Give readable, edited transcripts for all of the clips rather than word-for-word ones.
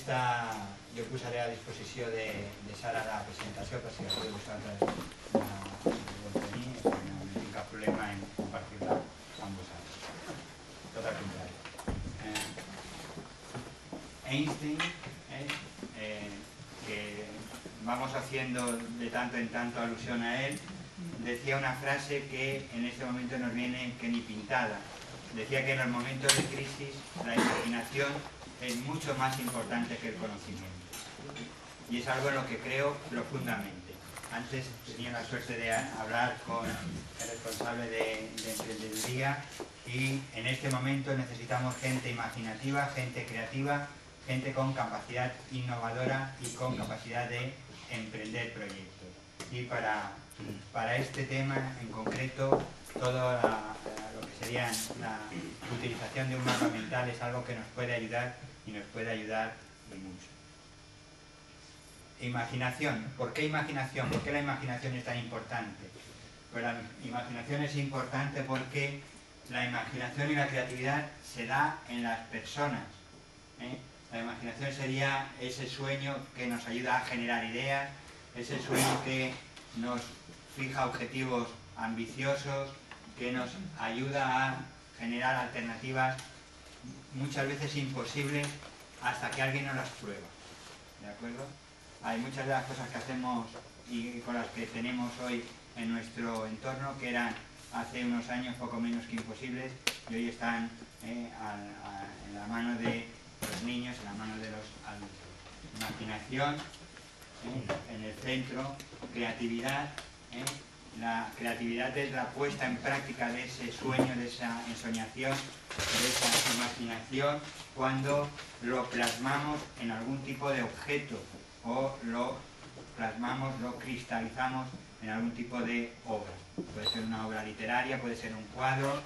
jo posaré a disposició de Sara la presentació per si algú de vosaltres la vol tenir, no tinc cap problema en compartir-la amb vosaltres. Tot al contrari. Einstein, que vamos haciendo de tanto en tanto alusión a él, decía una frase que en este momento nos viene que ni pintada. Decía que en los momentos de crisis la imaginación es mucho más importante que el conocimiento. Y es algo en lo que creo profundamente. Antes tenía la suerte de hablar con el responsable de emprendeduría y en este momento necesitamos gente imaginativa, gente creativa, gente con capacidad innovadora y con capacidad de emprender proyectos. Y para este tema en concreto, todo lo que sería la utilización de un mapa mental es algo que nos puede ayudar y nos puede ayudar y mucho. Imaginación. ¿Por qué imaginación? ¿Por qué la imaginación es tan importante? Pues la imaginación es importante porque la imaginación y la creatividad se da en las personas. La imaginación sería ese sueño que nos ayuda a generar ideas, ese sueño que nos fija objetivos ambiciosos, que nos ayuda a generar alternativas muchas veces imposibles hasta que alguien nos las prueba. ¿De acuerdo? Hay muchas de las cosas que hacemos y con las que tenemos hoy en nuestro entorno que eran hace unos años poco menos que imposibles y hoy están en la mano de los niños, en la mano de los adultos. Imaginación en el centro, creatividad. La creatividad es la puesta en práctica de ese sueño, de esa ensoñación, de esa imaginación, cuando lo plasmamos en algún tipo de objeto o lo plasmamos, lo cristalizamos en algún tipo de obra. Puede ser una obra literaria, puede ser un cuadro,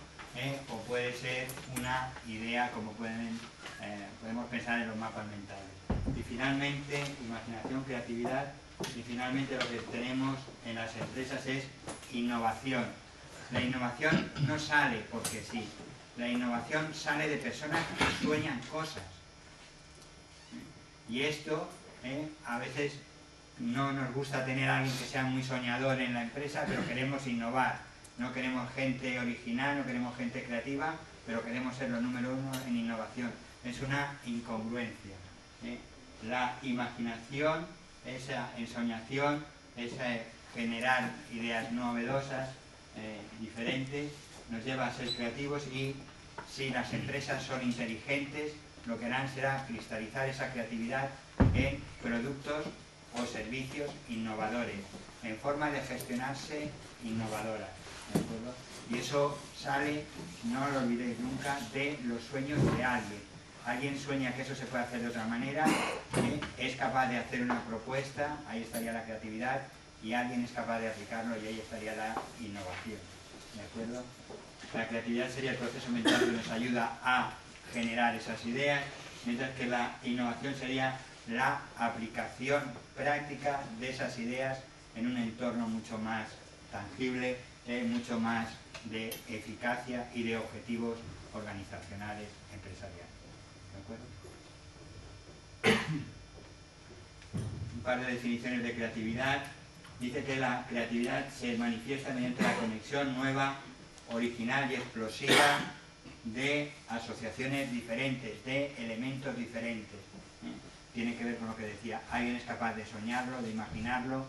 o puede ser una idea, como podemos pensar en los mapas mentales. Y finalmente, imaginación, creatividad. Y finalmente lo que tenemos en las empresas es innovación. La innovación no sale porque sí. La innovación sale de personas que sueñan cosas. Y esto, a veces no nos gusta tener a alguien que sea muy soñador en la empresa, pero queremos innovar. No queremos gente original, no queremos gente creativa, pero queremos ser los número uno en innovación. Es una incongruencia. La imaginación, esa ensoñación, ese generar ideas novedosas, diferentes, nos lleva a ser creativos y si las empresas son inteligentes, lo que harán será cristalizar esa creatividad en productos o servicios innovadores, en forma de gestionarse innovadora. ¿De acuerdo? Y eso sale, no lo olvidéis nunca, de los sueños de alguien. Alguien sueña que eso se puede hacer de otra manera, es capaz de hacer una propuesta, ahí estaría la creatividad, y alguien es capaz de aplicarlo y ahí estaría la innovación. ¿De acuerdo? La creatividad sería el proceso mental que nos ayuda a generar esas ideas, mientras que la innovación sería la aplicación práctica de esas ideas en un entorno mucho más tangible, mucho más de eficacia y de objetivos organizacionales empresariales. ¿De acuerdo? Un par de definiciones de creatividad. Dice que la creatividad se manifiesta mediante la conexión nueva, original y explosiva de asociaciones diferentes, de elementos diferentes. Tiene que ver con lo que decía, alguien es capaz de soñarlo, de imaginarlo,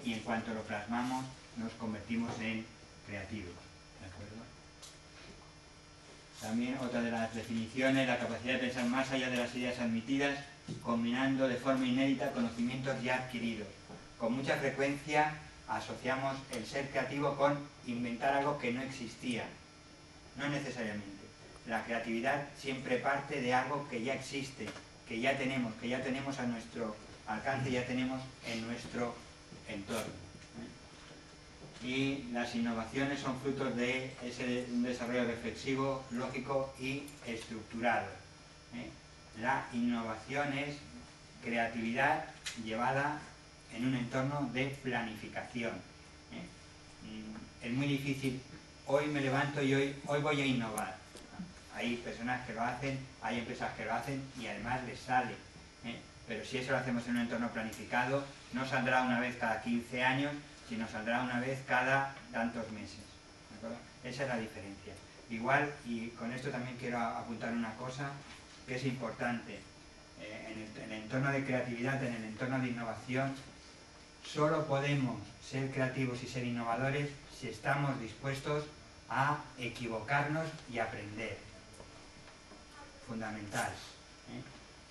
y en cuanto lo plasmamos nos convertimos en creativos. ¿De acuerdo? También otra de las definiciones, la capacidad de pensar más allá de las ideas admitidas, combinando de forma inédita conocimientos ya adquiridos. Con mucha frecuencia asociamos el ser creativo con inventar algo que no existía. No necesariamente. La creatividad siempre parte de algo que ya existe, que ya tenemos a nuestro alcance, ya tenemos en nuestro entorno. Y las innovaciones son frutos de un desarrollo reflexivo, lógico y estructurado. La innovación es creatividad llevada en un entorno de planificación. Es muy difícil, hoy me levanto y hoy voy a innovar. Hay personas que lo hacen, hay empresas que lo hacen y además les sale. Pero si eso lo hacemos en un entorno planificado, no saldrá una vez cada 15 años, sino saldrá una vez cada tantos meses. ¿De acuerdo? Esa es la diferencia. Igual, y con esto también quiero apuntar una cosa que es importante. En el entorno de creatividad, en el entorno de innovación, solo podemos ser creativos y ser innovadores si estamos dispuestos a equivocarnos y aprender. Fundamental.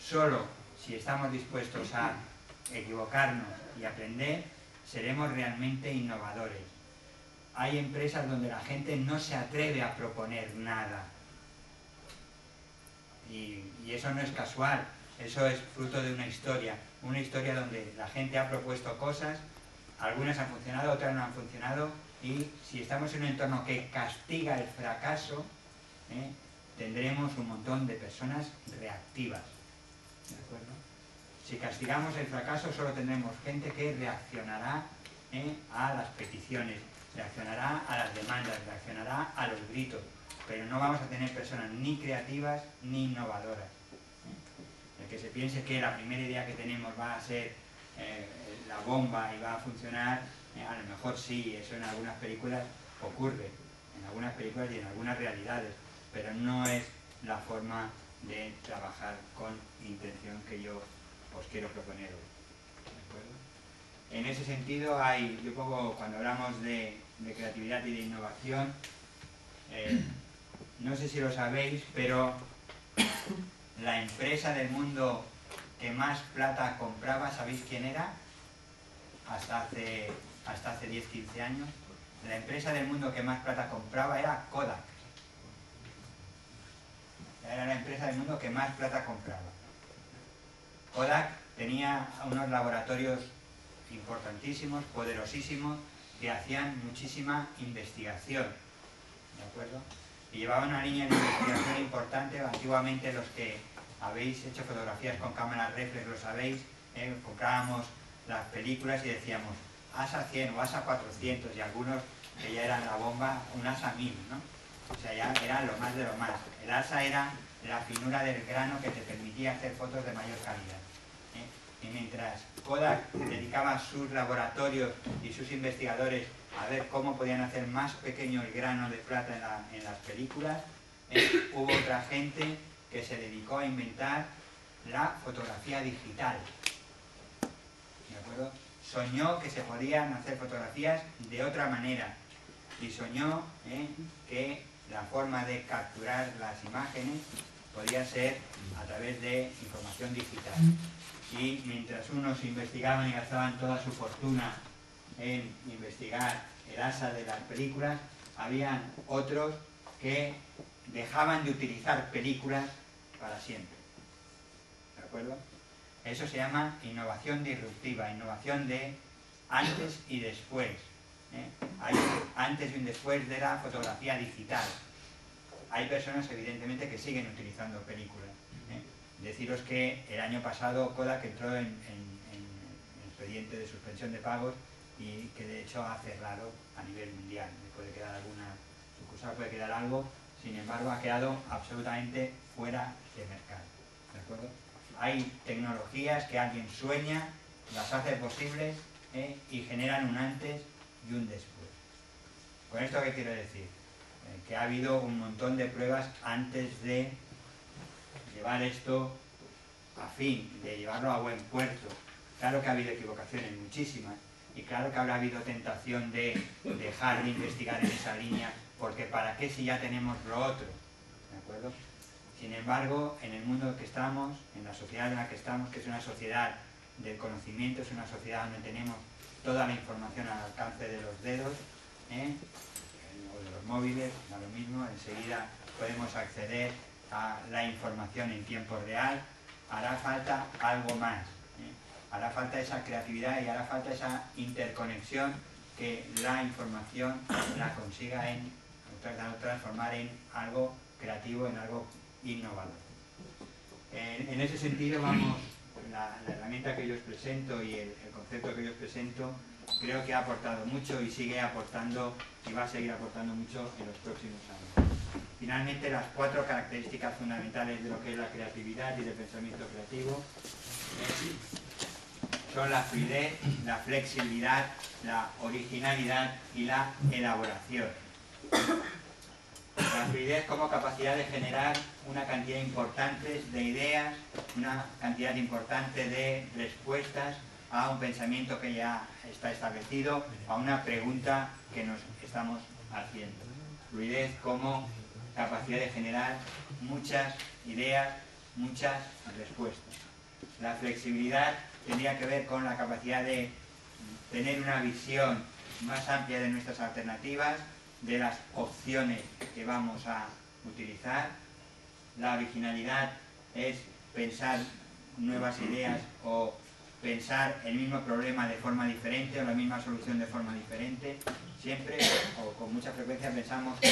Solo si estamos dispuestos a equivocarnos y aprender, seremos realmente innovadores. Hay empresas donde la gente no se atreve a proponer nada. Y eso no es casual, eso es fruto de una historia donde la gente ha propuesto cosas, algunas han funcionado, otras no han funcionado, y si estamos en un entorno que castiga el fracaso, tendremos un montón de personas reactivas. ¿De acuerdo? Si castigamos el fracaso, solo tendremos gente que reaccionará a las peticiones, reaccionará a las demandas, reaccionará a los gritos, pero no vamos a tener personas ni creativas ni innovadoras. El que se piense que la primera idea que tenemos va a ser la bomba y va a funcionar, a lo mejor sí, eso en algunas películas ocurre, en algunas películas y en algunas realidades, pero no es la forma de trabajar con intención que yo os quiero proponer hoy. ¿De acuerdo? En ese sentido, yo pongo, cuando hablamos de creatividad y de innovación, no sé si lo sabéis, pero la empresa del mundo que más plata compraba, ¿sabéis quién era? Hasta hace 10-15 años. La empresa del mundo que más plata compraba era Kodak. Era la empresa del mundo que más plata compraba. Kodak tenía unos laboratorios importantísimos, poderosísimos, que hacían muchísima investigación. ¿De acuerdo? Y llevaban una línea de investigación importante. Antiguamente, los que habéis hecho fotografías con cámaras reflex lo sabéis, comprábamos las películas y decíamos ASA 100 o ASA 400, y algunos que ya eran la bomba, un ASA 1000, ¿no? O sea, ya era lo más de lo más. El ASA era la finura del grano que te permitía hacer fotos de mayor calidad. Y mientras Kodak dedicaba sus laboratorios y sus investigadores a ver cómo podían hacer más pequeño el grano de plata en las películas, hubo otra gente que se dedicó a inventar la fotografía digital. ¿De acuerdo? Soñó que se podían hacer fotografías de otra manera y soñó que la forma de capturar las imágenes podía ser a través de información digital. Y mientras unos investigaban y gastaban toda su fortuna en investigar el ASA de las películas, habían otros que dejaban de utilizar películas para siempre. ¿De acuerdo? Eso se llama innovación disruptiva, innovación de antes y después. Hay antes y un después de la fotografía digital. Hay personas, evidentemente, que siguen utilizando películas. Deciros que el año pasado Kodak entró en expediente de suspensión de pagos y que de hecho ha cerrado a nivel mundial. Puede quedar alguna sucursal, puede quedar algo, sin embargo ha quedado absolutamente fuera de mercado. ¿De acuerdo? Hay tecnologías que alguien sueña, las hace posibles y generan un antes y un después. ¿Con esto qué quiero decir? Que ha habido un montón de pruebas antes de llevar esto a fin, de llevarlo a buen puerto. Claro que ha habido equivocaciones, muchísimas, y claro que habrá habido tentación de dejar de investigar en esa línea, porque ¿para qué si ya tenemos lo otro? ¿De acuerdo? Sin embargo, en el mundo en que estamos, en la sociedad en la que estamos, que es una sociedad del conocimiento, es una sociedad donde tenemos toda la información al alcance de los dedos, o de los móviles, da lo mismo, enseguida podemos acceder a la información en tiempo real. Hará falta algo más, hará falta esa creatividad y hará falta esa interconexión que la información la consiga transformar en algo creativo, en algo innovador. En ese sentido, la herramienta que yo os presento y el concepto que yo os presento creo que ha aportado mucho y sigue aportando y va a seguir aportando mucho en los próximos años. Finalmente, las 4 características fundamentales de lo que es la creatividad y del pensamiento creativo son la fluidez, la flexibilidad, la originalidad y la elaboración. La fluidez como capacidad de generar una cantidad importante de ideas, una cantidad importante de respuestas a un pensamiento que ya está establecido, a una pregunta que nos estamos haciendo. Fluidez como capacidad de generar muchas ideas, muchas respuestas. La flexibilidad tendría que ver con la capacidad de tener una visión más amplia de nuestras alternativas, de las opciones que vamos a utilizar. La originalidad es pensar nuevas ideas o pensar el mismo problema de forma diferente o la misma solución de forma diferente. Siempre o con mucha frecuencia pensamos que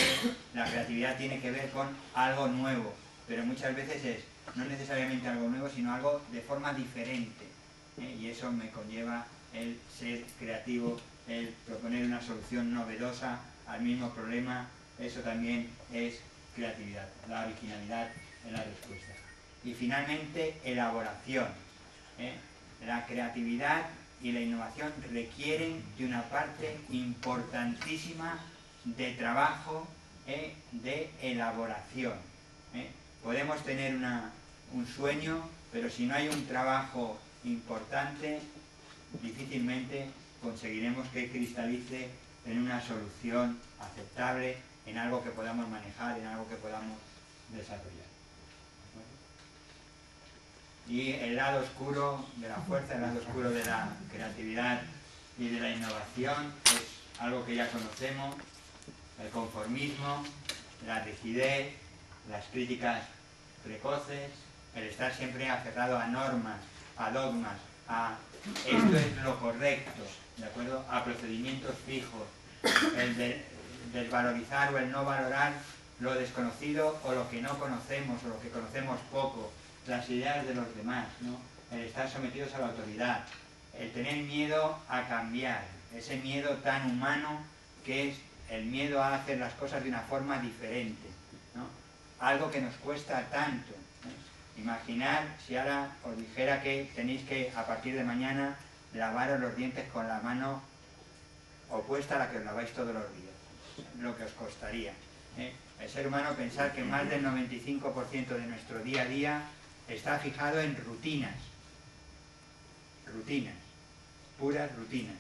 la creatividad tiene que ver con algo nuevo, pero muchas veces es no necesariamente algo nuevo, sino algo de forma diferente. Y eso me conlleva el ser creativo, el proponer una solución novedosa al mismo problema. Eso también es creatividad, la originalidad en la respuesta. Y finalmente, elaboración. La creatividad y la innovación requieren de una parte importantísima de trabajo, de elaboración. Podemos tener un sueño, pero si no hay un trabajo importante, difícilmente conseguiremos que cristalice en una solución aceptable, en algo que podamos manejar, en algo que podamos desarrollar. Y el lado oscuro de la fuerza, el lado oscuro de la creatividad y de la innovación es algo que ya conocemos: el conformismo, la rigidez, las críticas precoces, el estar siempre aferrado a normas, a dogmas, a esto es lo correcto, ¿de acuerdo?, a procedimientos fijos, el desvalorizar o el no valorar lo desconocido o lo que no conocemos o lo que conocemos poco, las ideas de los demás, ¿no?, el estar sometidos a la autoridad, el tener miedo a cambiar, ese miedo tan humano que es el miedo a hacer las cosas de una forma diferente, ¿no?, algo que nos cuesta tanto. Imaginar si ahora os dijera que tenéis que, a partir de mañana, lavaros los dientes con la mano opuesta a la que os laváis todos los días, lo que os costaría. El ser humano, pensar que más del 95% de nuestro día a día está fijado en rutinas, puras rutinas.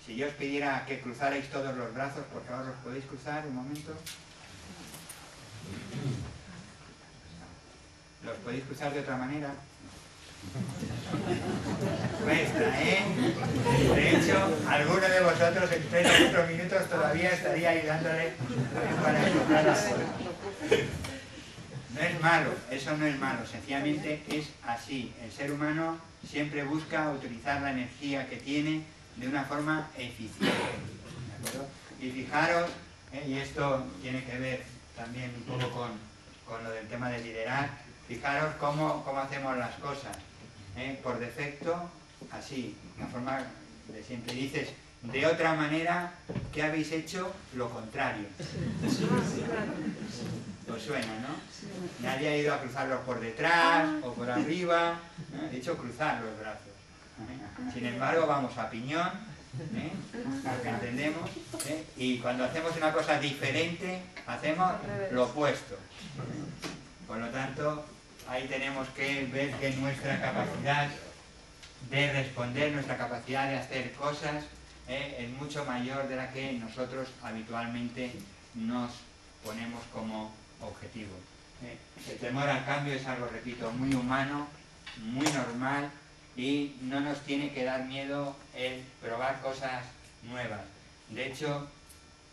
Si yo os pidiera que cruzarais todos los brazos, por favor, ¿los podéis cruzar un momento? ¿Los podéis cruzar de otra manera? Cuesta, ¿eh? De hecho, alguno de vosotros en 3 o 4 minutos todavía estaría ayudándole para cruzar las cosas. No es malo, eso no es malo, sencillamente es así. El ser humano siempre busca utilizar la energía que tiene de una forma eficiente, ¿de acuerdo? Y fijaros, y esto tiene que ver también un poco con lo del tema de liderar, fijaros cómo hacemos las cosas. Por defecto, así, la forma de siempre. Dices, de otra manera, ¿qué habéis hecho? Lo contrario. Os suena, ¿no? Nadie ha ido a cruzarlos por detrás o por arriba, ¿no? He dicho cruzar los brazos. Sin embargo, vamos a piñón, lo que entendemos, y cuando hacemos una cosa diferente, hacemos lo opuesto. Por lo tanto, ahí tenemos que ver que nuestra capacidad de responder, nuestra capacidad de hacer cosas, es mucho mayor de la que nosotros habitualmente nos ponemos como objetivo. El temor al cambio es algo, repito, muy humano, muy normal, y no nos tiene que dar miedo el probar cosas nuevas. De hecho,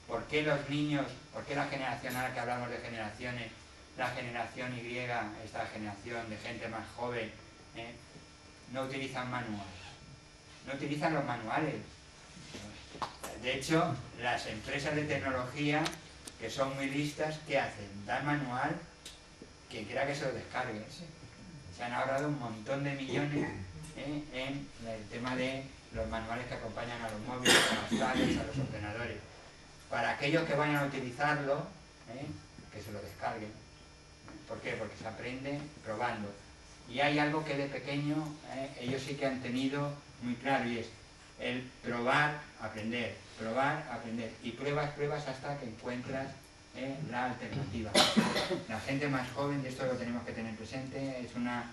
¿por qué los niños, por qué la generación, ahora que hablamos de generaciones, la generación Y, esta generación de gente más joven, no utilizan manuales? No utilizan los manuales. De hecho, las empresas de tecnología, que son muy listas, ¿qué hacen? Dan manual, quien quiera que se lo descargue. Se han ahorrado un montón de millones en el tema de los manuales que acompañan a los móviles, a los tablets, a los ordenadores. Para aquellos que vayan a utilizarlo, que se lo descarguen. ¿Por qué? Porque se aprende probando. Y hay algo que de pequeño ellos sí que han tenido muy claro, y es el probar, aprender, y pruebas hasta que encuentras la alternativa. La gente más joven, y esto lo tenemos que tener presente, es una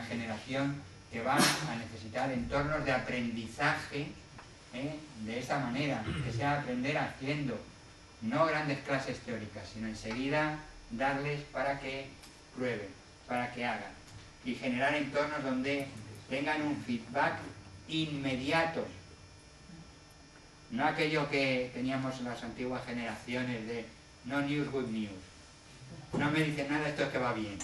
generación que va a necesitar entornos de aprendizaje de esta manera, que sea aprender haciendo, no grandes clases teóricas, sino enseguida darles para que prueben, para que hagan, y generar entornos donde tengan un feedback inmediato, no aquello que teníamos en las antiguas generaciones de no news, good news, no me dicen nada, esto es que va bien,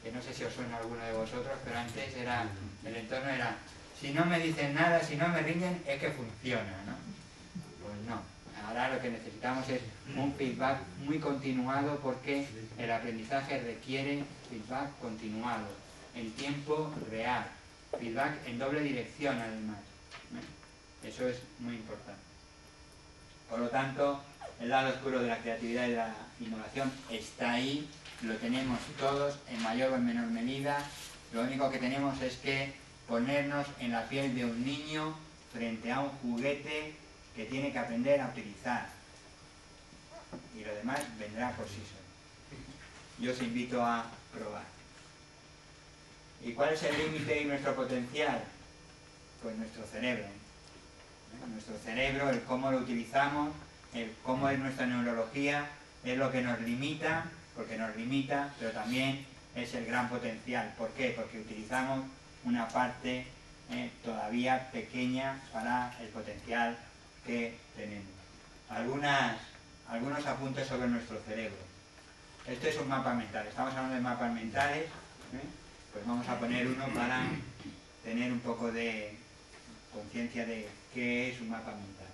que no sé si os suena a alguno de vosotros, pero antes el entorno era, si no me dicen nada, si no me riñen, es que funciona, ¿no? Pues no, ahora lo que necesitamos es un feedback muy continuado, porque el aprendizaje requiere feedback continuado, en tiempo real, feedback en doble dirección además. Eso es muy importante. Por lo tanto, el lado oscuro de la creatividad y de la innovación está ahí, lo tenemos todos en mayor o en menor medida. Lo único que tenemos es que ponernos en la piel de un niño frente a un juguete que tiene que aprender a utilizar, y lo demás vendrá por sí solo. Yo os invito a probar. ¿Y cuál es el límite y nuestro potencial? Pues nuestro cerebro. Nuestro cerebro, el cómo lo utilizamos, el cómo es nuestra neurología, es lo que nos limita, porque nos limita, pero también es el gran potencial. ¿Por qué? Porque utilizamos una parte todavía pequeña para el potencial que tenemos. Algunos apuntes sobre nuestro cerebro. Esto es un mapa mental. Estamos hablando de mapas mentales, pues vamos a poner uno para tener un poco de conciencia de qué es un mapa mental.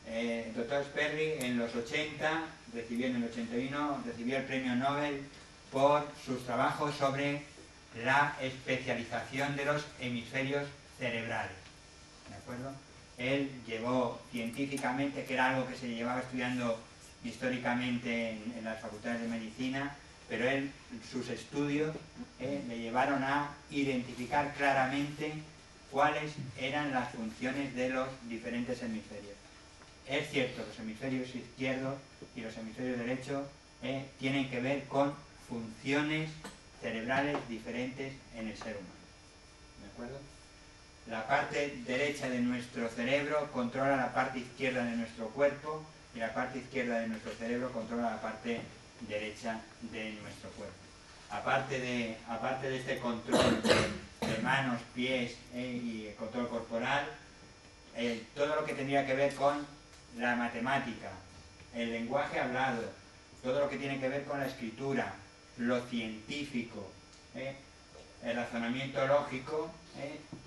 El doctor Sperry en los 80, en el 81, recibió el premio Nobel por sus trabajos sobre la especialización de los hemisferios cerebrales. ¿De acuerdo? Él llevó científicamente, que era algo que se llevaba estudiando históricamente en las facultades de medicina, pero sus estudios le llevaron a identificar claramente cuáles eran las funciones de los diferentes hemisferios. Es cierto, los hemisferios izquierdos y los hemisferios derechos tienen que ver con funciones cerebrales diferentes en el ser humano. ¿De acuerdo? La parte derecha de nuestro cerebro controla la parte izquierda de nuestro cuerpo, y la parte izquierda de nuestro cerebro controla la parte derecha de nuestro cuerpo. Aparte de este control de manos, pies y el control corporal, todo lo que tendría que ver con la matemática, el lenguaje hablado, todo lo que tiene que ver con la escritura, lo científico, el razonamiento lógico,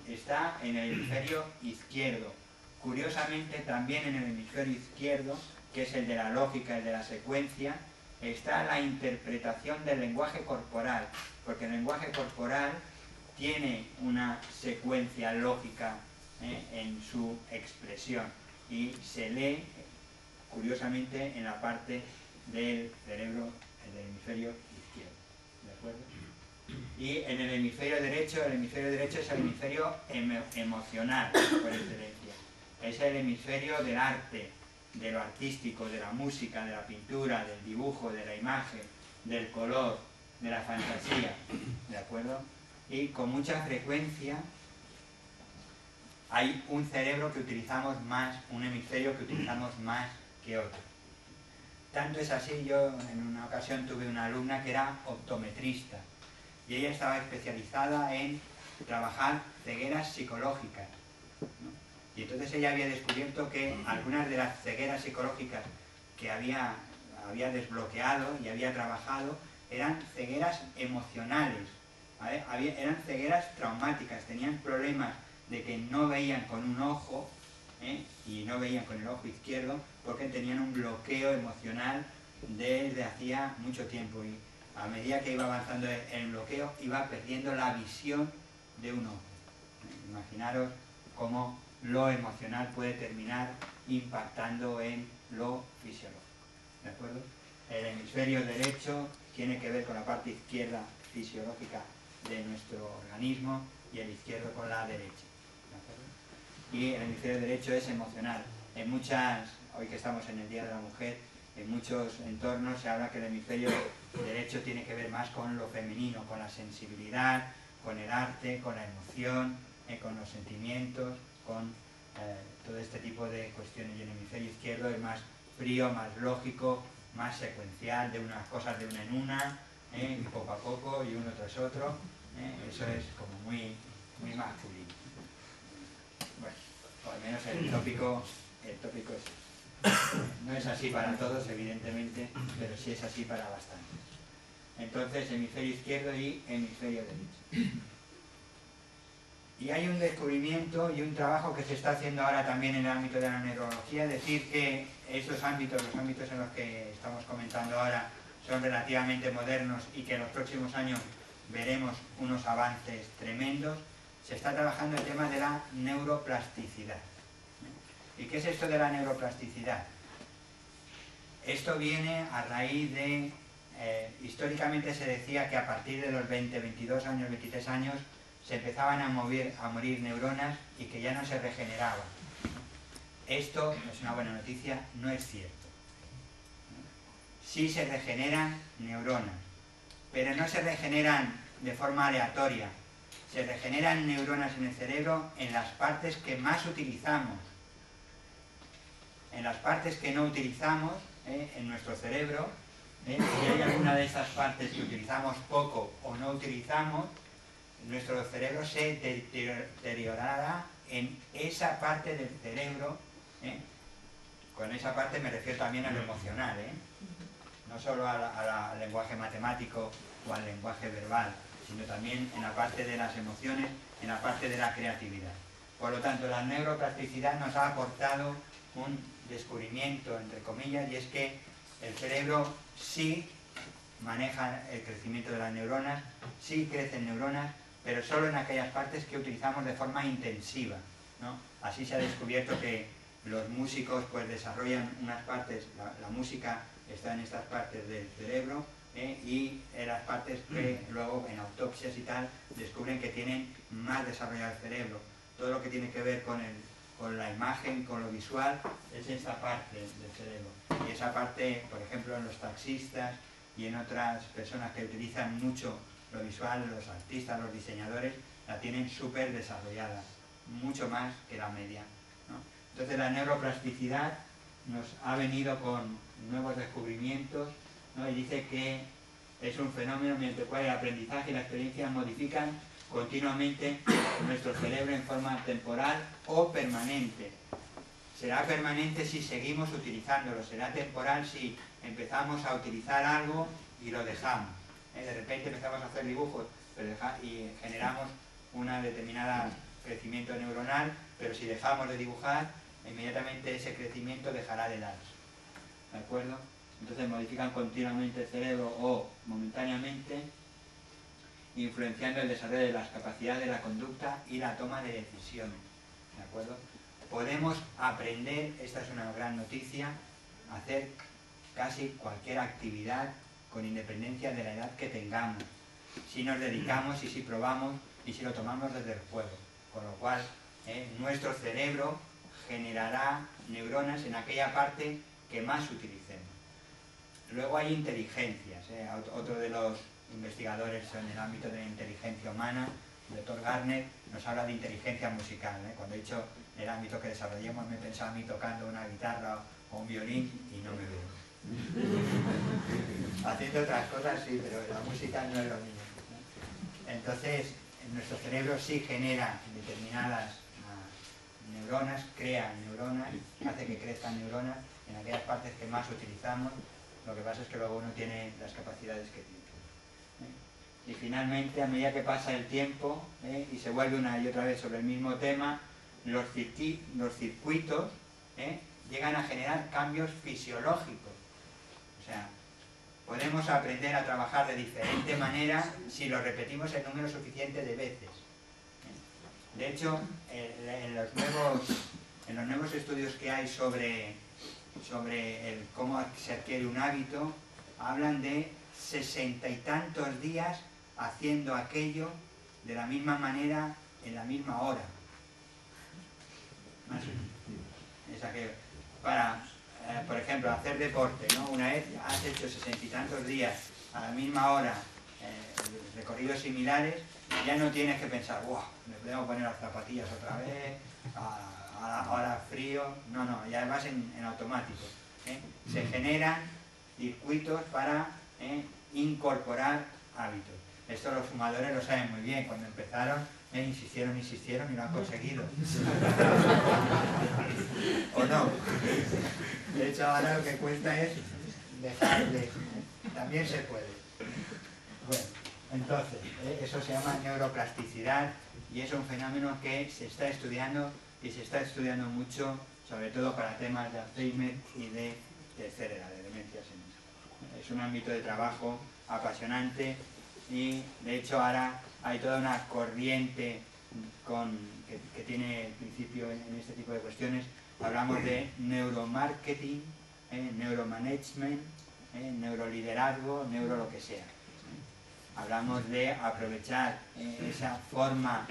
está en el hemisferio izquierdo. Curiosamente, también en el hemisferio izquierdo, que es el de la lógica, el de la secuencia, está la interpretación del lenguaje corporal, porque el lenguaje corporal tiene una secuencia lógica en su expresión, y se lee, curiosamente, en la parte del cerebro, del hemisferio izquierdo. ¿De acuerdo? Y en el hemisferio derecho es el hemisferio emocional, por excelencia. Es el hemisferio del arte, de lo artístico, de la música, de la pintura, del dibujo, de la imagen, del color, de la fantasía. ¿De acuerdo? Y con mucha frecuencia hay un cerebro que utilizamos más, un hemisferio que utilizamos más que otro. Tanto es así, yo en una ocasión tuve una alumna que era optometrista, y ella estaba especializada en trabajar cegueras psicológicas, ¿no? Y entonces ella había descubierto que algunas de las cegueras psicológicas que había desbloqueado y había trabajado eran cegueras emocionales, ¿vale? Eran cegueras traumáticas, tenían problemas de que no veían con un ojo y no veían con el ojo izquierdo porque tenían un bloqueo emocional desde hacía mucho tiempo, y a medida que iba avanzando el bloqueo iba perdiendo la visión de un ojo. Imaginaros cómo lo emocional puede terminar impactando en lo fisiológico. ¿De acuerdo? El hemisferio derecho tiene que ver con la parte izquierda fisiológica de nuestro organismo y el izquierdo con la derecha. ¿De acuerdo? Y el hemisferio derecho es emocional. En muchas, hoy que estamos en el Día de la Mujer, en muchos entornos se habla que el hemisferio derecho tiene que ver más con lo femenino, con la sensibilidad, con el arte, con la emoción, con los sentimientos, con todo este tipo de cuestiones. Y el hemisferio izquierdo es más frío, más lógico, más secuencial, de unas cosas de una en una, y poco a poco, y uno tras otro. Eso es como muy masculino. Bueno, o al menos el tópico es... No es así para todos, evidentemente, pero sí es así para bastantes. Entonces, hemisferio izquierdo y hemisferio derecho. Y hay un descubrimiento y un trabajo que se está haciendo ahora también en el ámbito de la neurología, es decir, que estos ámbitos, los ámbitos en los que estamos comentando ahora, son relativamente modernos y que en los próximos años veremos unos avances tremendos. Se está trabajando el tema de la neuroplasticidad. ¿Y qué es esto de la neuroplasticidad? Esto viene a raíz de... históricamente se decía que a partir de los 20, 22 años, 23 años, se empezaban a morir neuronas y que ya no se regeneraban. Esto es una buena noticia, no es cierto. Sí se regeneran neuronas, pero no se regeneran de forma aleatoria. Se regeneran neuronas en el cerebro en las partes que más utilizamos. En las partes que no utilizamos, en nuestro cerebro, si hay alguna de esas partes que utilizamos poco o no utilizamos, nuestro cerebro se deteriorará en esa parte del cerebro. Con esa parte me refiero también a lo emocional, no solo al lenguaje matemático o al lenguaje verbal, sino también en la parte de las emociones, en la parte de la creatividad. Por lo tanto, la neuroplasticidad nos ha aportado un descubrimiento, entre comillas, y es que el cerebro sí maneja el crecimiento de las neuronas, sí crecen neuronas, pero solo en aquellas partes que utilizamos de forma intensiva, ¿no? Así se ha descubierto que los músicos pues desarrollan unas partes, la música está en estas partes del cerebro, y en las partes que luego en autopsias y tal descubren que tienen más desarrollado el cerebro. Todo lo que tiene que ver con la imagen, con lo visual, es esta parte del cerebro. Y esa parte, por ejemplo, en los taxistas y en otras personas que utilizan mucho lo visual, los artistas, los diseñadores, la tienen súper desarrollada, mucho más que la media, ¿no? Entonces la neuroplasticidad nos ha venido con nuevos descubrimientos, ¿no? Y dice que es un fenómeno mediante el cual el aprendizaje y la experiencia modifican continuamente nuestro cerebro en forma temporal o permanente. Será permanente si seguimos utilizándolo, será temporal si empezamos a utilizar algo y lo dejamos. De repente empezamos a hacer dibujos y generamos un determinado crecimiento neuronal, pero si dejamos de dibujar, inmediatamente ese crecimiento dejará de darse. ¿De acuerdo? Entonces modifican continuamente el cerebro o momentáneamente, influenciando el desarrollo de las capacidades de la conducta y la toma de decisiones. ¿De acuerdo? Podemos aprender, esta es una gran noticia, a hacer casi cualquier actividad con independencia de la edad que tengamos, si nos dedicamos y si probamos y si lo tomamos desde el juego. Con lo cual, nuestro cerebro generará neuronas en aquella parte que más utilicemos. Luego hay inteligencias. Otro de los investigadores en el ámbito de la inteligencia humana, el doctor Gardner, nos habla de inteligencia musical. Cuando he dicho el ámbito que desarrollemos, me pensaba a mí tocando una guitarra o un violín y no me veo. Haciendo otras cosas sí, pero la música no es lo mismo. Entonces, nuestro cerebro sí genera determinadas neuronas, crea neuronas, hace que crezcan neuronas en aquellas partes que más utilizamos. Lo que pasa es que luego uno tiene las capacidades que tiene. Y finalmente, a medida que pasa el tiempo, y se vuelve una y otra vez sobre el mismo tema, los circuitos llegan a generar cambios fisiológicos. O sea, podemos aprender a trabajar de diferente manera si lo repetimos el número suficiente de veces. De hecho, en los nuevos estudios que hay sobre cómo se adquiere un hábito, hablan de 60 y tantos días haciendo aquello de la misma manera en la misma hora. Más es aquello. Para, por ejemplo, hacer deporte, ¿no? Una vez has hecho 60 y tantos días a la misma hora, recorridos similares, ya no tienes que pensar, ¡guau! Me tengo que poner las zapatillas otra vez, ahora frío. No, ya vas en automático. Se generan circuitos para incorporar hábitos. Esto los fumadores lo saben muy bien. Cuando empezaron, insistieron y lo han conseguido. ¿O no? De hecho, ahora lo que cuesta es dejar de... También se puede. Bueno, entonces, eso se llama neuroplasticidad y es un fenómeno que se está estudiando y se está estudiando mucho, sobre todo para temas de Alzheimer y de tercera edad, de demencia senil. Es un ámbito de trabajo apasionante y, de hecho, ahora hay toda una corriente que tiene el principio en este tipo de cuestiones. Hablamos de neuromarketing, neuromanagement, neuroliderazgo, neuro lo que sea. Hablamos de aprovechar esa forma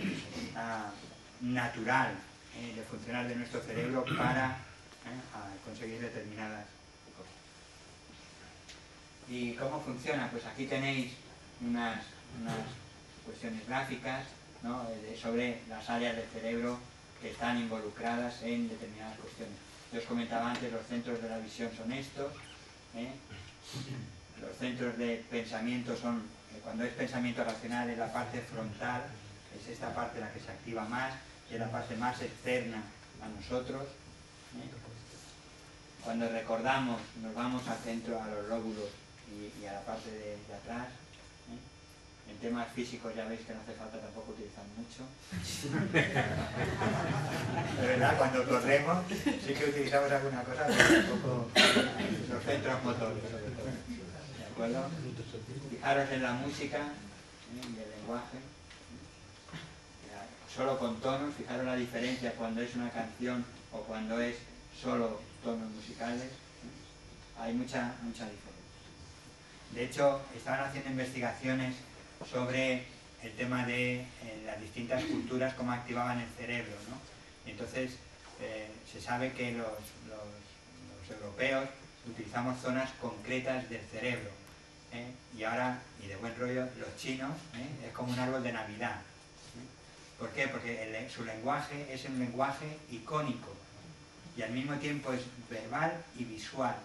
natural de funcionar de nuestro cerebro para conseguir determinadas cosas. ¿Y cómo funciona? Pues aquí tenéis unas cuestiones gráficas, ¿no? Sobre las áreas del cerebro que están involucradas en determinadas cuestiones. Yo os comentaba antes, los centros de la visión son estos, los centros de pensamiento son, cuando es pensamiento racional, es la parte frontal, es esta parte la que se activa más, es la parte más externa a nosotros. Cuando recordamos, nos vamos al centro, a los lóbulos y a la parte de atrás. En temas físicos ya veis que no hace falta tampoco utilizar mucho. De verdad, cuando corremos sí que utilizamos alguna cosa, pero un poco los centros motores sobre todo. ¿De acuerdo? Fijaros en la música y el lenguaje. Solo con tonos, fijaros la diferencia cuando es una canción o cuando es solo tonos musicales. Hay mucha diferencia. De hecho, estaban haciendo investigaciones sobre el tema de las distintas culturas, cómo activaban el cerebro, ¿no? Y entonces se sabe que los europeos utilizamos zonas concretas del cerebro, y ahora, y de buen rollo, los chinos, es como un árbol de Navidad. ¿Por qué? Porque su lenguaje es un lenguaje icónico y al mismo tiempo es verbal y visual.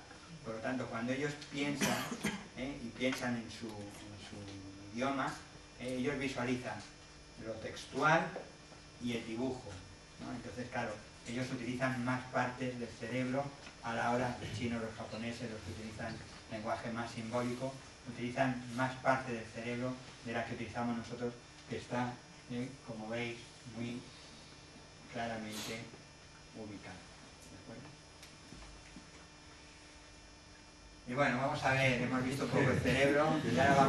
Por lo tanto, cuando ellos piensan, y piensan en su idioma, ellos visualizan lo textual y el dibujo, ¿no? Entonces, claro, ellos utilizan más partes del cerebro a la hora, los chinos, los japoneses, los que utilizan lenguaje más simbólico, utilizan más parte del cerebro de la que utilizamos nosotros, que está, como veis, muy claramente ubicado. ¿De acuerdo? Y bueno, vamos a ver, hemos visto un poco el cerebro y ahora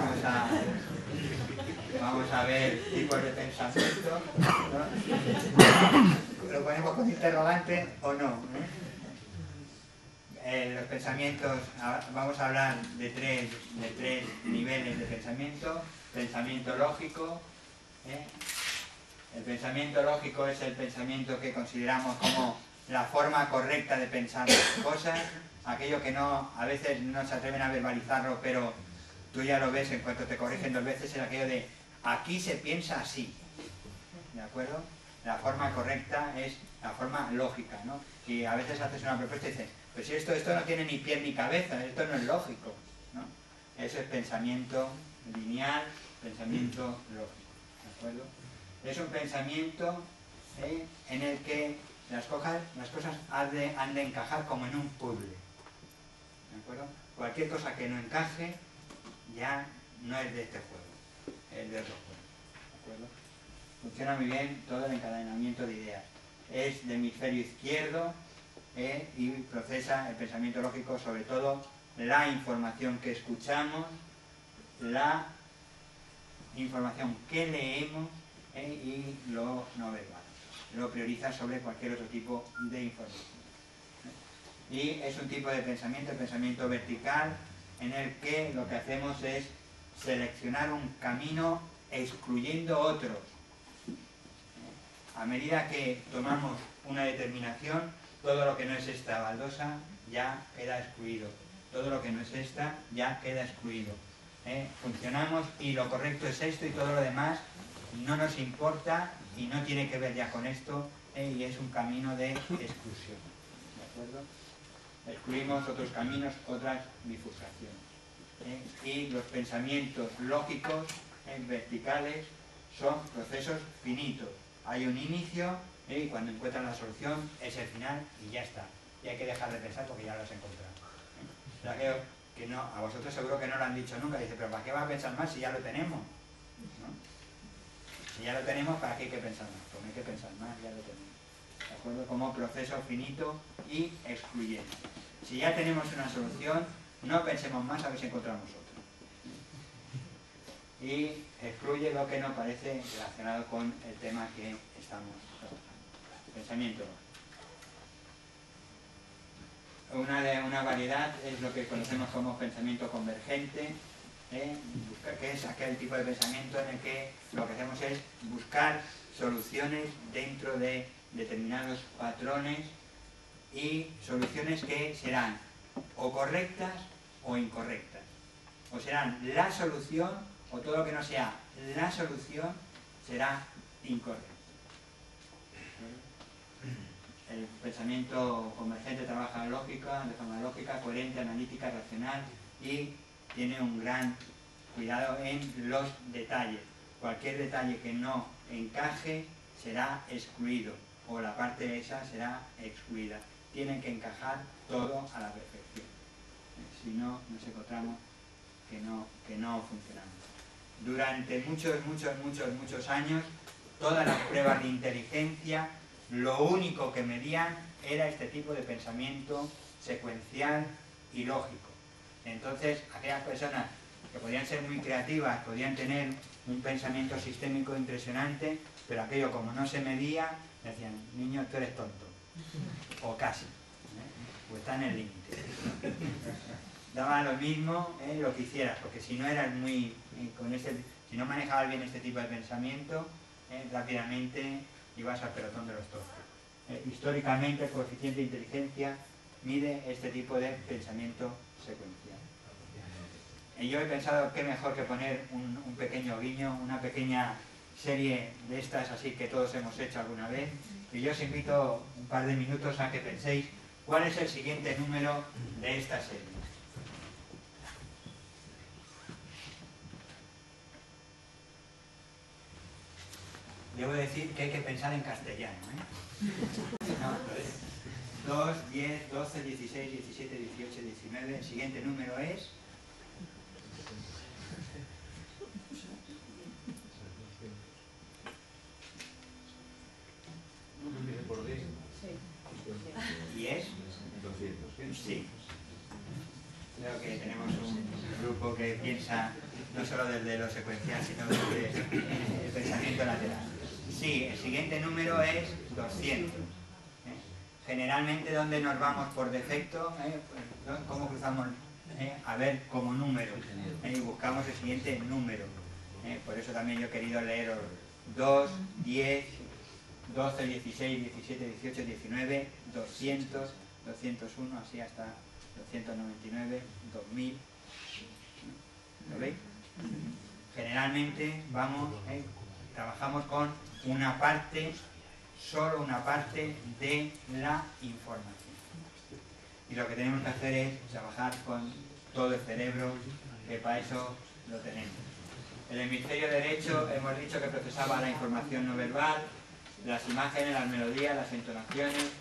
vamos a ver tipos de pensamiento, ¿no? ¿Lo ponemos con interrogante o no? Los pensamientos, vamos a hablar de tres niveles de pensamiento. Pensamiento lógico. El pensamiento lógico es el pensamiento que consideramos como la forma correcta de pensar las cosas, aquello que a veces no se atreven a verbalizarlo, pero tú ya lo ves en cuanto te corrigen 2 veces, es aquello de aquí se piensa así, ¿de acuerdo? La forma correcta es la forma lógica, ¿no? Y a veces haces una propuesta y dices, pues si esto no tiene ni pie ni cabeza, esto no es lógico, ¿no? Eso es pensamiento lineal, pensamiento lógico, ¿de acuerdo? Es un pensamiento en el que las cosas han de encajar como en un puzzle, ¿de acuerdo? Cualquier cosa que no encaje ya no es de este juego, es de otro juego, ¿de acuerdo? Funciona muy bien todo el encadenamiento de ideas. Es de hemisferio izquierdo y procesa el pensamiento lógico, sobre todo la información que escuchamos, la información que leemos y lo no verbal. Lo prioriza sobre cualquier otro tipo de información. Y es un tipo de pensamiento, el pensamiento vertical, en el que lo que hacemos es seleccionar un camino excluyendo otros. A medida que tomamos una determinación, todo lo que no es esta baldosa ya queda excluido. Todo lo que no es esta ya queda excluido. Funcionamos y lo correcto es esto y todo lo demás no nos importa y no tiene que ver ya con esto, y es un camino de exclusión. ¿De acuerdo? Excluimos otros caminos, otras bifurcaciones. Y los pensamientos lógicos, verticales, son procesos finitos. Hay un inicio y cuando encuentran la solución es el final y ya está. Y hay que dejar de pensar porque ya lo has encontrado. O sea que no, a vosotros seguro que no lo han dicho nunca. Dice, pero ¿para qué vas a pensar más si ya lo tenemos? ¿No? Si ya lo tenemos, ¿para qué hay que pensar más? Pues no hay que pensar más, ya lo tenemos. ¿De acuerdo? Como proceso finito y excluyente. Si ya tenemos una solución, no pensemos más a ver si encontramos otra. Y excluye lo que nos parece relacionado con el tema que estamos trabajando. Pensamiento. Una variedad es lo que conocemos como pensamiento convergente, que es aquel tipo de pensamiento en el que lo que hacemos es buscar soluciones dentro de determinados patrones y soluciones que serán o correctas o incorrectas. O serán la solución o todo lo que no sea la solución será incorrecto. El pensamiento convergente trabaja de forma lógica, coherente, analítica, racional y tiene un gran cuidado en los detalles. Cualquier detalle que no encaje será excluido o la parte esa será excluida. Tienen que encajar todo a la perfección. Si no, nos encontramos que no funcionamos. Durante muchos años, todas las pruebas de inteligencia, lo único que medían era este tipo de pensamiento secuencial y lógico. Entonces, aquellas personas que podían ser muy creativas, podían tener un pensamiento sistémico impresionante, pero aquello como no se medía, decían, niño, tú eres tonto. O casi. O está en el límite. Daba lo mismo lo que hicieras, porque si no eras muy si no manejabas bien este tipo de pensamiento, rápidamente ibas al pelotón de los torpes. Históricamente el coeficiente de inteligencia mide este tipo de pensamiento secuencial. Y yo he pensado qué mejor que poner un pequeño guiño, una pequeña serie de estas así que todos hemos hecho alguna vez, y yo os invito un par de minutos a que penséis cuál es el siguiente número de esta serie. Debo decir que hay que pensar en castellano, No, 2, 10, 12, 16, 17, 18, 19. El siguiente número es... ¿Y es? 200. Sí. Creo que tenemos un grupo que piensa no solo desde lo secuencial, sino desde el pensamiento lateral. Sí, el siguiente número es 200. Generalmente, ¿dónde nos vamos por defecto? ¿Cómo cruzamos? A ver como número. Y buscamos el siguiente número. Por eso también yo he querido leer 2, 10, 12, 16, 17, 18, 19, 200, 201, así hasta 299, 2000. ¿Lo veis? Generalmente trabajamos con una parte, solo una parte de la información. Y lo que tenemos que hacer es trabajar con todo el cerebro, que para eso lo tenemos. El hemisferio derecho hemos dicho que procesaba la información no verbal, las imágenes, las melodías, las entonaciones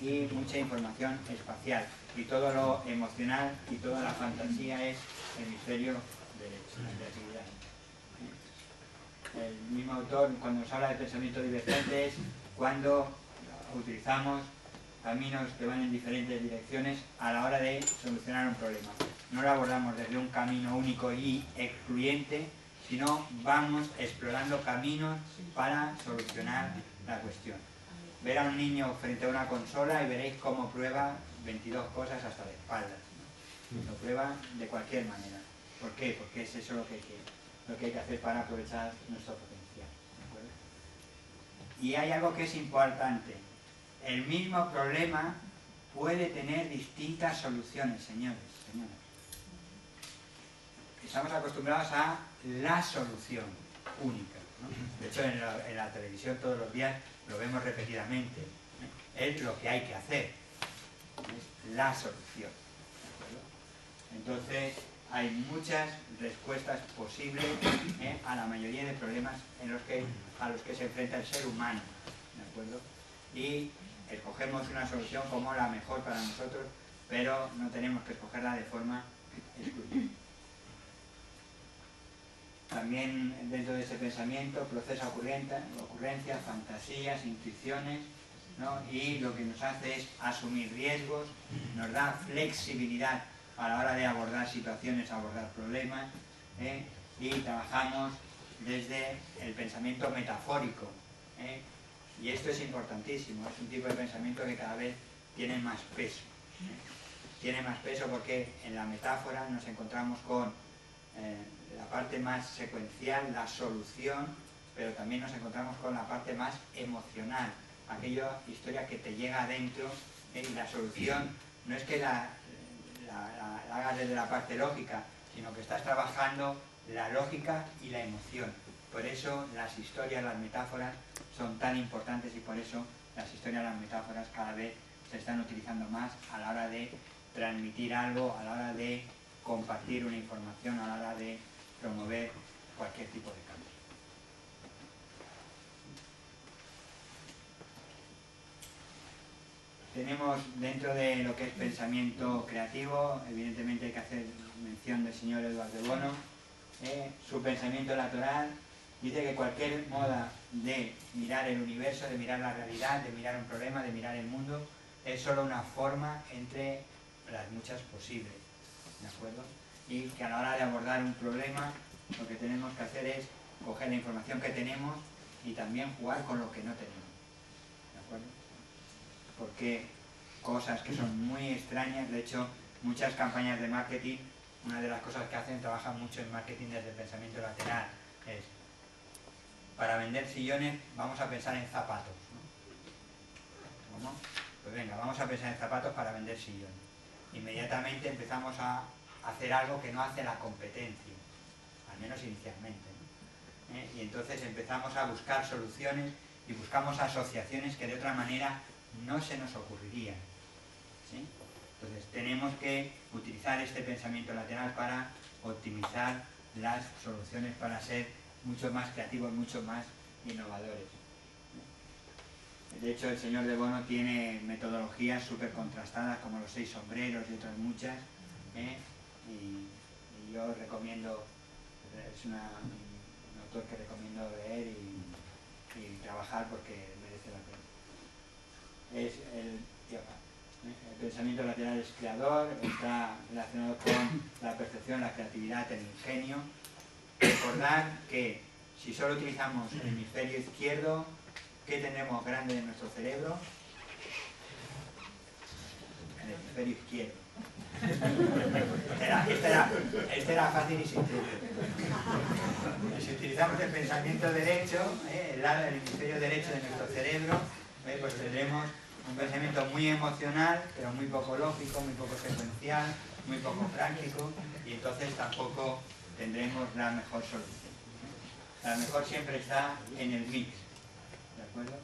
y mucha información espacial. Y todo lo emocional y toda la fantasía es hemisferio derecho, la creatividad. El mismo autor, cuando nos habla de pensamiento divergente, es cuando utilizamos caminos que van en diferentes direcciones a la hora de solucionar un problema. No lo abordamos desde un camino único y excluyente, sino vamos explorando caminos para solucionar la cuestión. Ver a un niño frente a una consola y veréis cómo prueba 22 cosas hasta de espaldas, ¿no? Lo prueba de cualquier manera. ¿Por qué? Porque es eso lo que hay que hacer para aprovechar nuestro potencial. ¿De acuerdo? Y hay algo que es importante. El mismo problema puede tener distintas soluciones, señores, señoras. Estamos acostumbrados a la solución única, ¿no? De hecho, en la televisión todos los días lo vemos repetidamente. Es lo que hay que hacer. Es la solución. ¿De acuerdo? Entonces, hay muchas respuestas posibles a la mayoría de problemas a los que se enfrenta el ser humano. ¿De acuerdo? Y escogemos una solución como la mejor para nosotros, pero no tenemos que escogerla de forma exclusiva. También dentro de ese pensamiento procesa ocurrencias, fantasías, intuiciones, ¿no? Y lo que nos hace es asumir riesgos, nos da flexibilidad a la hora de abordar situaciones, abordar problemas, y trabajamos desde el pensamiento metafórico, y esto es importantísimo, es un tipo de pensamiento que cada vez tiene más peso. Tiene más peso porque en la metáfora nos encontramos con la parte más secuencial, la solución, pero también nos encontramos con la parte más emocional, aquella historia que te llega adentro, y la solución no es que la hagas desde la parte lógica, sino que estás trabajando la lógica y la emoción. Por eso las historias, las metáforas son tan importantes, y por eso las historias, las metáforas cada vez se están utilizando más a la hora de transmitir algo, a la hora de compartir una información, a la hora de promover cualquier tipo de cambio. Tenemos dentro de lo que es pensamiento creativo, evidentemente hay que hacer mención del señor Edward de Bono. Su pensamiento natural dice que cualquier moda de mirar el universo, de mirar la realidad, de mirar un problema, de mirar el mundo, es solo una forma entre las muchas posibles, ¿de acuerdo? Y que a la hora de abordar un problema, lo que tenemos que hacer es coger la información que tenemos y también jugar con lo que no tenemos, ¿de acuerdo? Porque cosas que son muy extrañas, de hecho, muchas campañas de marketing, una de las cosas que hacen, trabajan mucho en marketing desde el pensamiento lateral, es, para vender sillones vamos a pensar en zapatos, ¿no? ¿Cómo? Pues venga, vamos a pensar en zapatos para vender sillones. Inmediatamente empezamos a hacer algo que no hace la competencia, al menos inicialmente, ¿no? Y entonces empezamos a buscar soluciones y buscamos asociaciones que de otra manera no se nos ocurrirían, ¿sí? Entonces tenemos que utilizar este pensamiento lateral para optimizar las soluciones, para ser mucho más creativos, mucho más innovadores. De hecho, el señor de Bono tiene metodologías súper contrastadas, como los 6 sombreros y otras muchas, y yo recomiendo, es un autor que recomiendo leer y trabajar porque merece la pena. Es el pensamiento lateral es creador, está relacionado con la percepción, la creatividad, el ingenio. Recordar que si solo utilizamos el hemisferio izquierdo, ¿qué tenemos grande en nuestro cerebro? El hemisferio izquierdo. Este era fácil y sin truco. Si utilizamos el pensamiento derecho, el hemisferio derecho de nuestro cerebro, pues tendremos un pensamiento muy emocional, pero muy poco lógico, muy poco secuencial, muy poco práctico, y entonces tampoco tendremos la mejor solución. La mejor siempre está en el mix, ¿de acuerdo?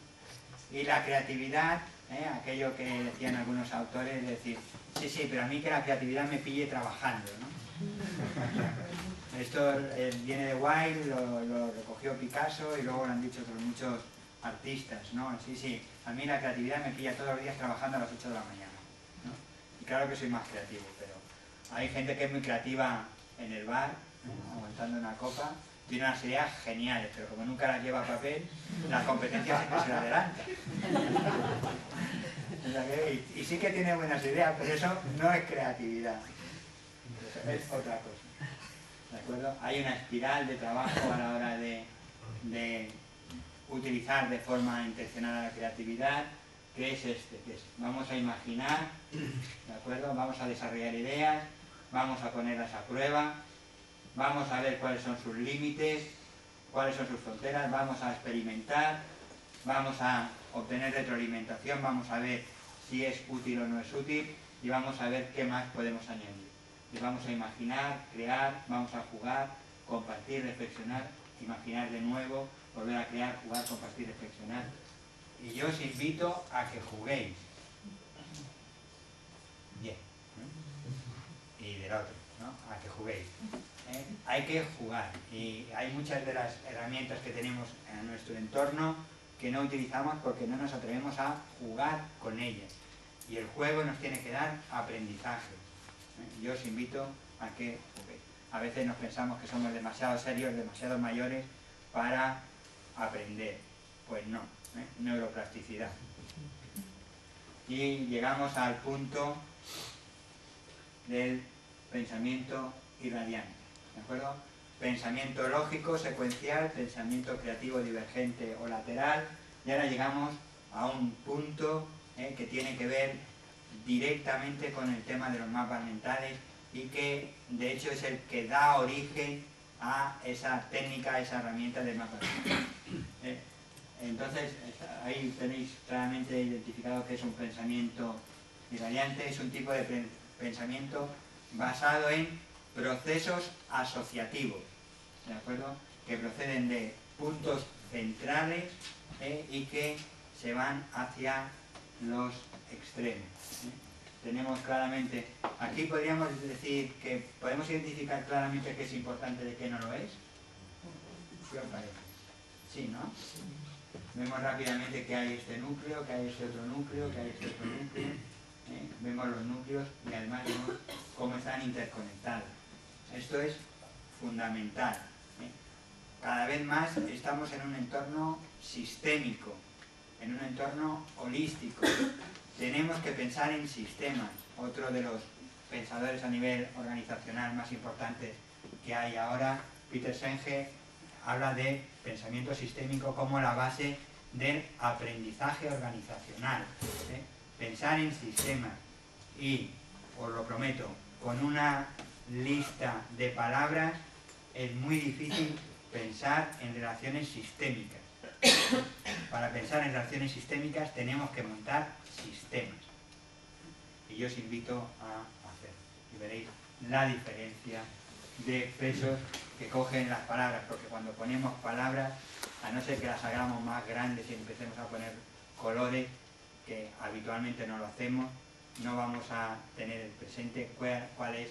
Y la creatividad, aquello que decían algunos autores, es decir, sí, pero a mí que la creatividad me pille trabajando, ¿no? Esto viene de Wilde, lo recogió Picasso y luego lo han dicho otros muchos artistas, ¿no? Sí, a mí la creatividad me pilla todos los días trabajando a las 8 de la mañana, ¿no? Y claro que soy más creativo, pero hay gente que es muy creativa en el bar, ¿no? Aguantando una copa, tiene unas ideas geniales, pero como nunca las lleva a papel, la competencia siempre se la adelanta. Y sí que tiene buenas ideas, pero eso no es creatividad, eso es otra cosa, ¿de acuerdo? Hay una espiral de trabajo a la hora de utilizar de forma intencionada la creatividad, que es vamos a imaginar, ¿de acuerdo? Vamos a desarrollar ideas, vamos a ponerlas a prueba, vamos a ver cuáles son sus límites, cuáles son sus fronteras, vamos a experimentar, vamos a obtener retroalimentación, vamos a ver si es útil o no es útil y vamos a ver qué más podemos añadir. Y vamos a imaginar, crear, vamos a jugar, compartir, reflexionar, imaginar de nuevo, volver a crear, jugar, compartir, reflexionar. Y yo os invito a que juguéis. Bien. Y del otro, ¿no? A que juguéis. Hay que jugar. Y hay muchas de las herramientas que tenemos en nuestro entorno que no utilizamos porque no nos atrevemos a jugar con ellas. Y el juego nos tiene que dar aprendizaje. Yo os invito a que juguéis. A veces nos pensamos que somos demasiado serios, demasiado mayores para aprender. Pues no, neuroplasticidad. Y llegamos al punto del pensamiento irradiante, ¿de acuerdo? Pensamiento lógico, secuencial, pensamiento creativo, divergente o lateral. Y ahora llegamos a un punto que tiene que ver directamente con el tema de los mapas mentales y que de hecho es el que da origen a esa técnica, a esa herramienta del mapa mental. Entonces, ahí tenéis claramente identificado que es un pensamiento irradiante, es un tipo de pensamiento basado en procesos asociativos, ¿de acuerdo? Que proceden de puntos centrales y que se van hacia los extremos. Tenemos claramente, aquí podríamos decir que podemos identificar claramente qué es importante de qué no lo es. ¿Qué os parece? Sí, ¿no? Vemos rápidamente que hay este núcleo, que hay este otro núcleo, que hay este otro núcleo. Vemos los núcleos y además vemos cómo están interconectados. Esto es fundamental. Cada vez más estamos en un entorno sistémico, en un entorno holístico. Tenemos que pensar en sistemas. Otro de los pensadores a nivel organizacional más importantes que hay ahora, Peter Senge, habla de pensamiento sistémico como la base del aprendizaje organizacional. Pensar en sistemas y, os lo prometo, con una lista de palabras es muy difícil pensar en relaciones sistémicas. Para pensar en relaciones sistémicas tenemos que montar sistemas. Y yo os invito a hacer. Y veréis la diferencia de pesos que cogen las palabras, porque cuando ponemos palabras, a no ser que las hagamos más grandes y empecemos a poner colores, que habitualmente no lo hacemos, no vamos a tener el presente cuál es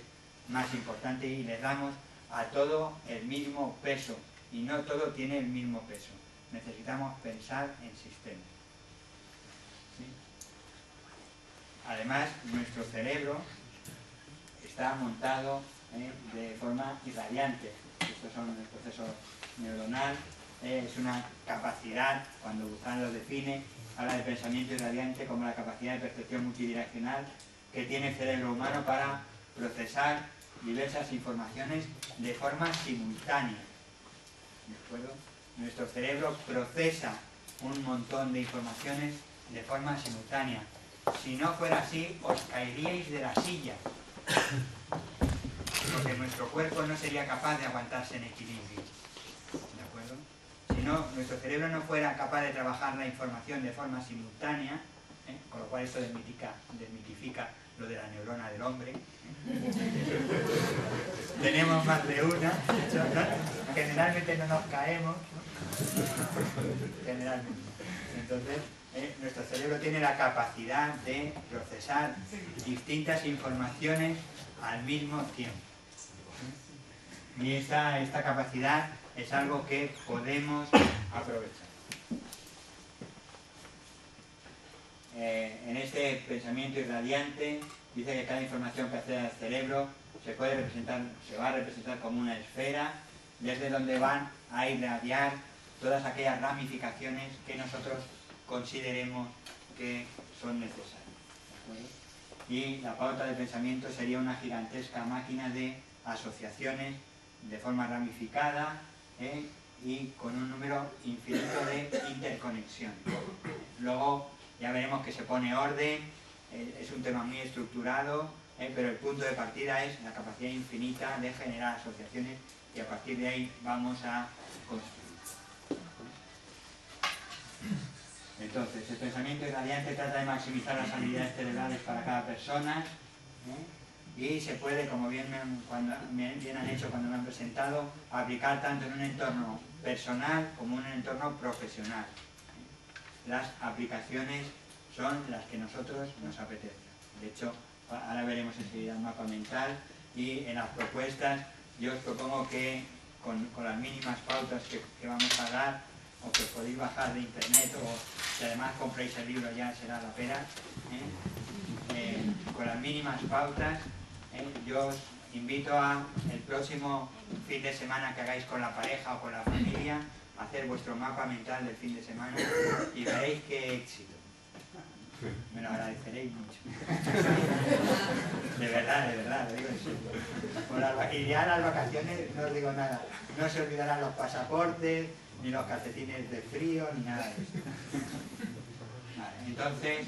más importante y le damos a todo el mismo peso y no todo tiene el mismo peso. Necesitamos pensar en sistemas. ¿Sí? Además, nuestro cerebro está montado de forma irradiante. Estos son el proceso neuronal, es una capacidad, cuando Busan lo define, habla de pensamiento irradiante como la capacidad de percepción multidireccional que tiene el cerebro humano para procesar diversas informaciones de forma simultánea. ¿De acuerdo? Nuestro cerebro procesa un montón de informaciones de forma simultánea. Si no fuera así, os caeríais de la silla. Porque nuestro cuerpo no sería capaz de aguantarse en equilibrio. ¿De acuerdo? Si no, nuestro cerebro no fuera capaz de trabajar la información de forma simultánea, con lo cual esto desmitifica lo de la neurona del hombre. Tenemos más de una, generalmente no nos caemos, ¿no? Generalmente. Entonces, nuestro cerebro tiene la capacidad de procesar distintas informaciones al mismo tiempo. Y esta capacidad es algo que podemos aprovechar. En este pensamiento irradiante dice que cada información que accede al cerebro se va a representar como una esfera desde donde van a irradiar todas aquellas ramificaciones que nosotros consideremos que son necesarias. ¿De acuerdo? Y la pauta de pensamiento sería una gigantesca máquina de asociaciones de forma ramificada y con un número infinito de interconexiones. Luego ya veremos que se pone orden, es un tema muy estructurado, pero el punto de partida es la capacidad infinita de generar asociaciones y a partir de ahí vamos a construir. Entonces, el pensamiento irradiante trata de maximizar las habilidades cerebrales para cada persona, y se puede, como bien han hecho cuando me han presentado, aplicar tanto en un entorno personal como en un entorno profesional. Las aplicaciones son las que nosotros nos apetezcan. De hecho, ahora veremos enseguida el mapa mental y en las propuestas yo os propongo que con las mínimas pautas que vamos a dar, o que podéis bajar de internet, o si además compréis el libro ya será la pera, con las mínimas pautas, yo os invito a el próximo fin de semana que hagáis con la pareja o con la familia, a hacer vuestro mapa mental del fin de semana y veréis qué éxito. Me lo agradeceréis mucho. De verdad, lo digo en serio. Y ya las vacaciones no os digo nada. No se olvidarán los pasaportes, ni los calcetines de frío, ni nada de eso. Vale, entonces,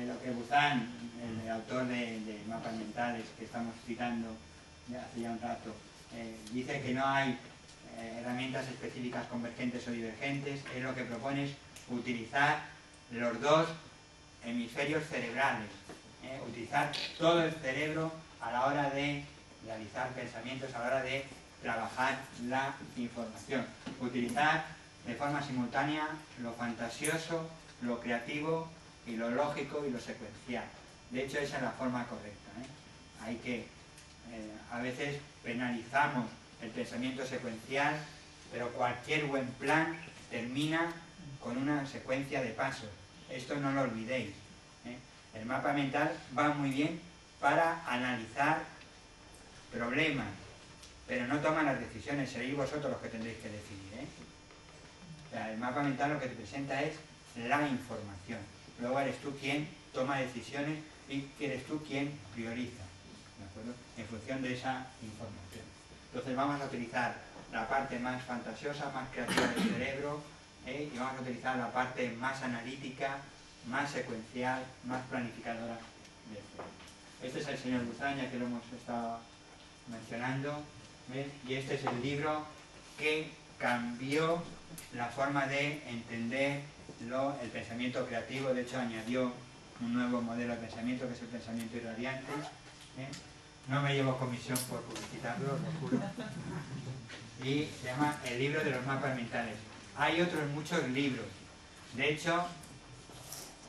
lo que Buzán, el autor de mapas mentales que estamos citando hace ya un rato, dice que no hay herramientas específicas convergentes o divergentes. Él lo que propone es utilizar los dos hemisferios cerebrales, utilizar todo el cerebro a la hora de realizar pensamientos, a la hora de trabajar la información, utilizar de forma simultánea lo fantasioso, lo creativo y lo lógico y lo secuencial. De hecho, esa es la forma correcta. Hay que, a veces penalizamos el pensamiento secuencial, pero cualquier buen plan termina con una secuencia de pasos. Esto no lo olvidéis. El mapa mental va muy bien para analizar problemas, pero no toma las decisiones, seréis vosotros los que tendréis que decidir. O sea, el mapa mental lo que te presenta es la información. Luego eres tú quien toma decisiones y eres tú quien prioriza, ¿de acuerdo? En función de esa información. Entonces vamos a utilizar la parte más fantasiosa, más creativa del cerebro, y vamos a utilizar la parte más analítica, más secuencial, más planificadora del cerebro. Este es el señor Buzán, ya que lo hemos estado mencionando, ¿ves? Y este es el libro que cambió la forma de entender el pensamiento creativo. De hecho, añadió un nuevo modelo de pensamiento, que es el pensamiento irradiante. No me llevo comisión por publicitarlo, lo juro. Y se llama El libro de los mapas mentales. Hay otros muchos libros. De hecho,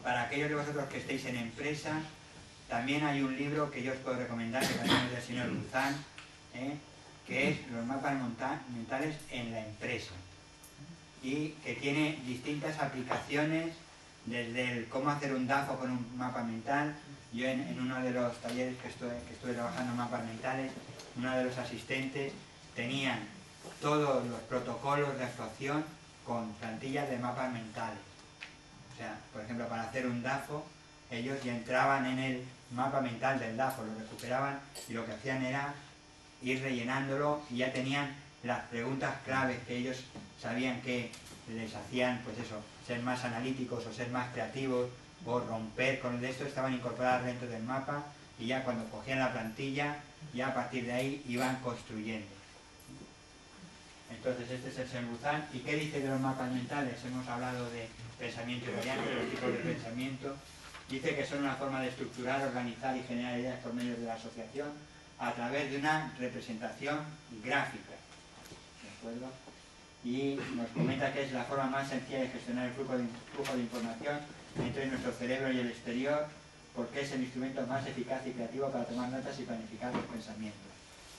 para aquellos de vosotros que estéis en empresas, también hay un libro que yo os puedo recomendar, que también es del señor Buzán, que es Los mapas mentales en la empresa, y que tiene distintas aplicaciones, desde el cómo hacer un DAFO con un mapa mental. Yo en uno de los talleres que estuve trabajando en mapas mentales, uno de los asistentes tenían todos los protocolos de actuación con plantillas de mapas mentales. O sea, por ejemplo, para hacer un DAFO, ellos ya entraban en el mapa mental del DAFO, lo recuperaban y lo que hacían era ir rellenándolo, y ya tenían las preguntas claves que ellos sabían que les hacían, pues eso, ser más analíticos o ser más creativos o romper con esto, estaban incorporadas dentro del mapa, y ya cuando cogían la plantilla, ya a partir de ahí iban construyendo. Entonces este es el señor Buzán. ¿Y qué dice de los mapas mentales? Hemos hablado de pensamiento irradiante, de los tipos de pensamiento. Dice que son una forma de estructurar, organizar y generar ideas por medio de la asociación a través de una representación gráfica. ¿De acuerdo? Y nos comenta que es la forma más sencilla de gestionar el flujo de información entre nuestro cerebro y el exterior, porque es el instrumento más eficaz y creativo para tomar notas y planificar los pensamientos.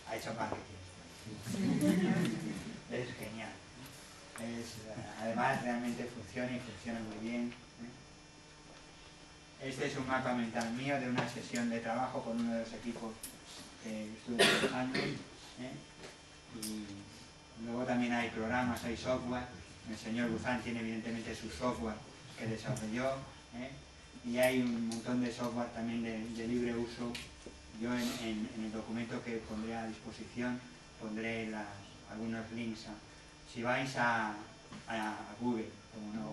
Ha hecho marketing. Es genial. Además realmente funciona y funciona muy bien. Este es un mapa mental mío de una sesión de trabajo con uno de los equipos que estuve trabajando. Y luego también hay programas, hay software. El señor Buzán tiene evidentemente su software que desarrolló, y hay un montón de software también de libre uso. Yo en el documento que pondré a disposición pondré algunos links. Si vais a Google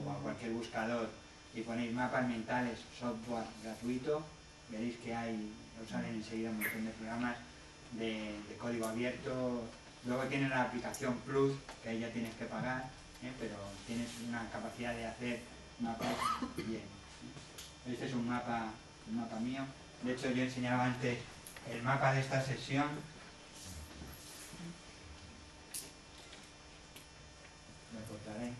o a cualquier buscador y ponéis mapas mentales software gratuito, veréis que hay, os salen enseguida un montón de programas de código abierto. Luego tienes la aplicación Plus, que ahí ya tienes que pagar, pero tienes una capacidad de hacer mapas bien. Este es un mapa mío. De hecho, yo enseñaba antes el mapa de esta sesión. Lo cortaré.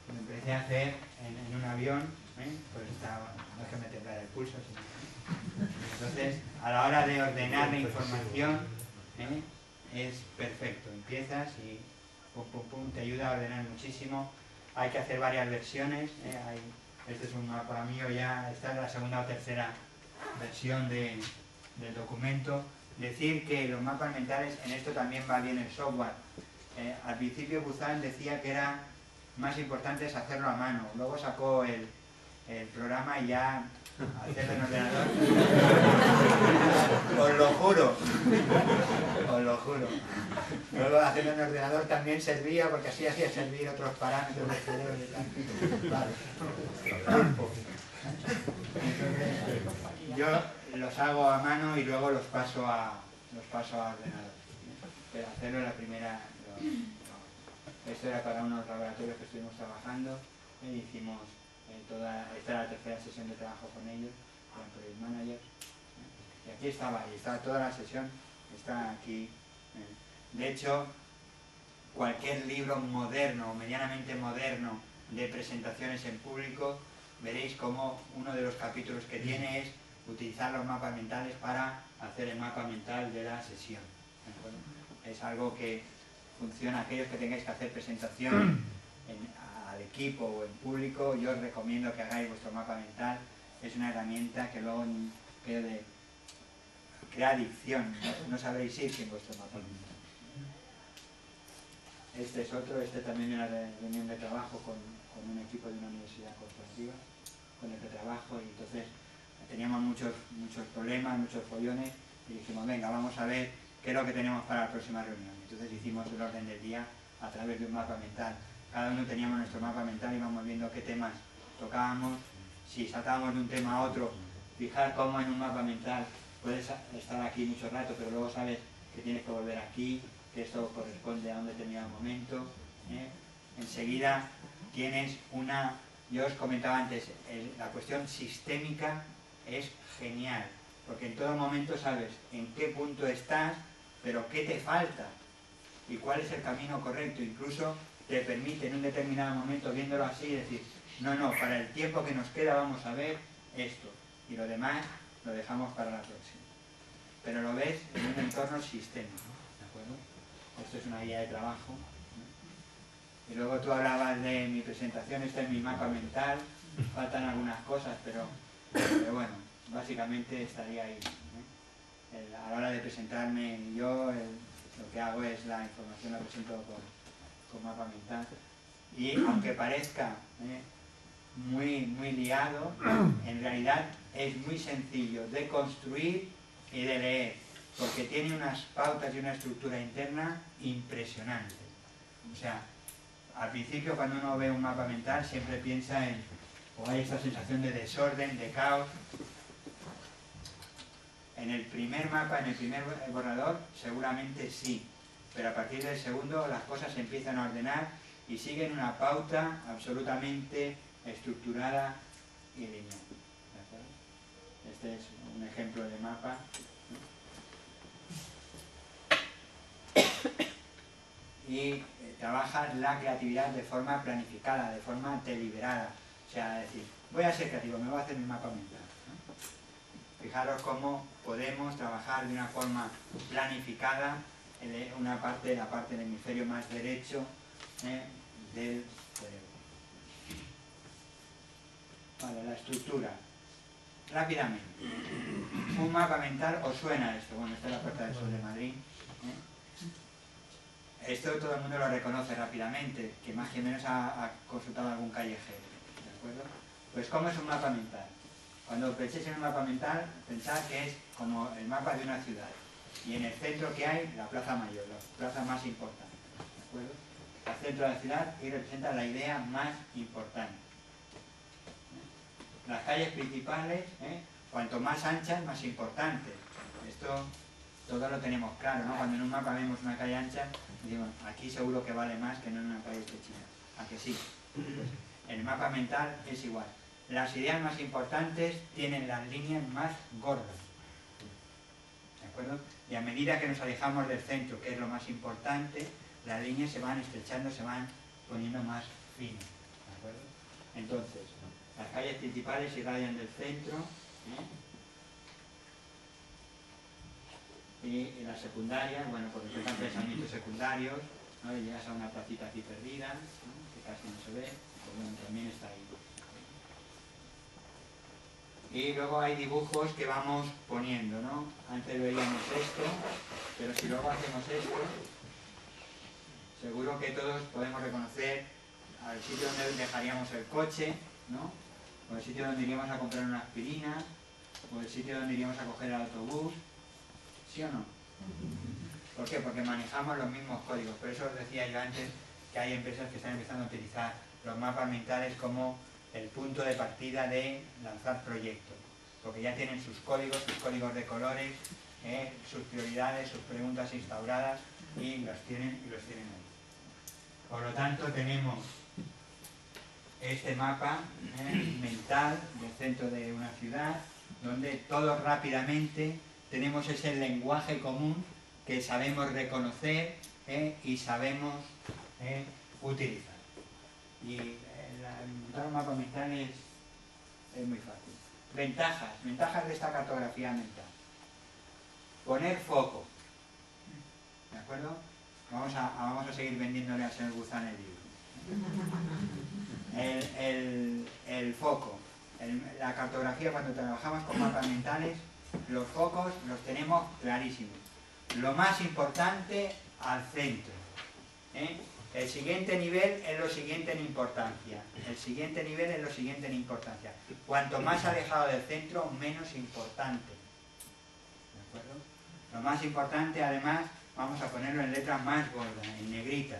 Lo empecé a hacer en un avión, pues no es que me temblara el pulso, sino... Entonces, a la hora de ordenar la información, es perfecto. Empiezas y pum, pum, pum, te ayuda a ordenar muchísimo. Hay que hacer varias versiones. Este es un mapa mío ya, esta es la segunda o tercera versión del documento. Decir que los mapas mentales, en esto también va bien el software. Al principio Buzan decía que era más importante es hacerlo a mano. Luego sacó el programa y ya hacerlo en ordenador. Os lo juro. Os lo juro. Luego hacerlo en ordenador también servía porque así hacía servir otros parámetros del cerebro y tal. Vale. Entonces, yo los hago a mano y luego los paso a ordenador. Pero hacerlo en la primera... Esto era para unos laboratorios que estuvimos trabajando y hicimos esta era la tercera sesión de trabajo con ellos, con Project Manager. Y aquí estaba toda la sesión, está aquí. De hecho, cualquier libro moderno o medianamente moderno de presentaciones en público, veréis como uno de los capítulos que tiene es utilizar los mapas mentales para hacer el mapa mental de la sesión. Es algo que funciona. Aquellos que tengáis que hacer presentación al equipo o en público, yo os recomiendo que hagáis vuestro mapa mental. Es una herramienta que luego crea adicción, no sabréis ir sin vuestro mapa mental. Este es otro, también de una reunión de trabajo con un equipo de una universidad corporativa con el que trabajo, y entonces teníamos muchos problemas, muchos follones, y dijimos, venga, vamos a ver qué es lo que tenemos para la próxima reunión. Entonces hicimos el orden del día a través de un mapa mental. Cada uno teníamos nuestro mapa mental y íbamos viendo qué temas tocábamos, si saltábamos de un tema a otro. Fijar cómo en un mapa mental puedes estar aquí mucho rato, pero luego sabes que tienes que volver aquí, que esto corresponde a un determinado momento. Enseguida tienes una... Yo os comentaba antes, la cuestión sistémica es genial, porque en todo momento sabes en qué punto estás, pero qué te falta y cuál es el camino correcto. Incluso te permite en un determinado momento, viéndolo así, decir, no, para el tiempo que nos queda vamos a ver esto, y lo demás lo dejamos para la próxima. Pero lo ves en un entorno sistémico, ¿de acuerdo? Esto es una guía de trabajo, ¿no? Y luego tú hablabas de mi presentación, este es mi mapa mental, faltan algunas cosas, pero bueno, básicamente estaría ahí, ¿no? A la hora de presentarme yo, lo que hago es la información la presento con mapa mental. Y aunque parezca muy liado, en realidad es muy sencillo de construir y de leer, porque tiene unas pautas y una estructura interna impresionante. O sea, al principio cuando uno ve un mapa mental siempre piensa o hay esta sensación de desorden, de caos. En el primer mapa, en el primer borrador, seguramente sí, pero a partir del segundo las cosas se empiezan a ordenar y siguen una pauta absolutamente estructurada y lineal. ¿De acuerdo? Este es un ejemplo de mapa. Y trabajas la creatividad de forma planificada, de forma deliberada. O sea, decir, voy a ser creativo, me voy a hacer mi mapa mental, ¿no? Fijaros cómo podemos trabajar de una forma planificada la parte del hemisferio más derecho del cerebro. Vale, la estructura. Rápidamente. Un mapa mental, ¿os suena esto? Bueno, esta es la Puerta del Sol de Madrid. Esto todo el mundo lo reconoce rápidamente, que más que menos ha consultado algún callejero, ¿de acuerdo? Pues ¿cómo es un mapa mental? Cuando penséis en un mapa mental, pensad que es como el mapa de una ciudad. Y en el centro que hay la Plaza Mayor, la plaza más importante, ¿de acuerdo? Al centro de la ciudad y representa la idea más importante. Las calles principales, cuanto más anchas, más importantes. Esto todos lo tenemos claro, ¿no? Cuando en un mapa vemos una calle ancha, decimos, aquí seguro que vale más que no en una calle estrechita. ¿A que sí? Pues en el mapa mental es igual. Las ideas más importantes tienen las líneas más gordas. ¿De acuerdo? Y a medida que nos alejamos del centro, que es lo más importante, las líneas se van estrechando, se van poniendo más finas. ¿De acuerdo? Entonces, las calles principales irradian del centro, y las secundarias, bueno, pues representan pensamientos secundarios, ¿no? Y llegas a una placita aquí perdida, ¿no? Que casi no se ve, pero bueno, también está ahí. Y luego hay dibujos que vamos poniendo, ¿no? Antes veíamos esto, pero si luego hacemos esto, seguro que todos podemos reconocer al sitio donde dejaríamos el coche, ¿no? O el sitio donde iríamos a comprar una aspirina, o el sitio donde iríamos a coger el autobús. ¿Sí o no? ¿Por qué? Porque manejamos los mismos códigos. Por eso os decía yo antes que hay empresas que están empezando a utilizar los mapas mentales como el punto de partida de lanzar proyectos. Porque ya tienen sus códigos de colores, sus prioridades, sus preguntas instauradas y los tienen ahí. Por lo tanto tenemos este mapa mental del centro de una ciudad donde todos rápidamente tenemos ese lenguaje común que sabemos reconocer y sabemos utilizar. Y montar un mapa mental es muy fácil. Ventajas de esta cartografía mental. Poner foco. ¿De acuerdo? Vamos a seguir vendiéndole al señor Buzán el libro. El foco. La cartografía, cuando trabajamos con mapas mentales, los focos los tenemos clarísimos. Lo más importante al centro. El siguiente nivel es lo siguiente en importancia. El siguiente nivel es lo siguiente en importancia. Cuanto más alejado del centro, menos importante. ¿De acuerdo? Lo más importante, además, vamos a ponerlo en letras más gordas, en negrita.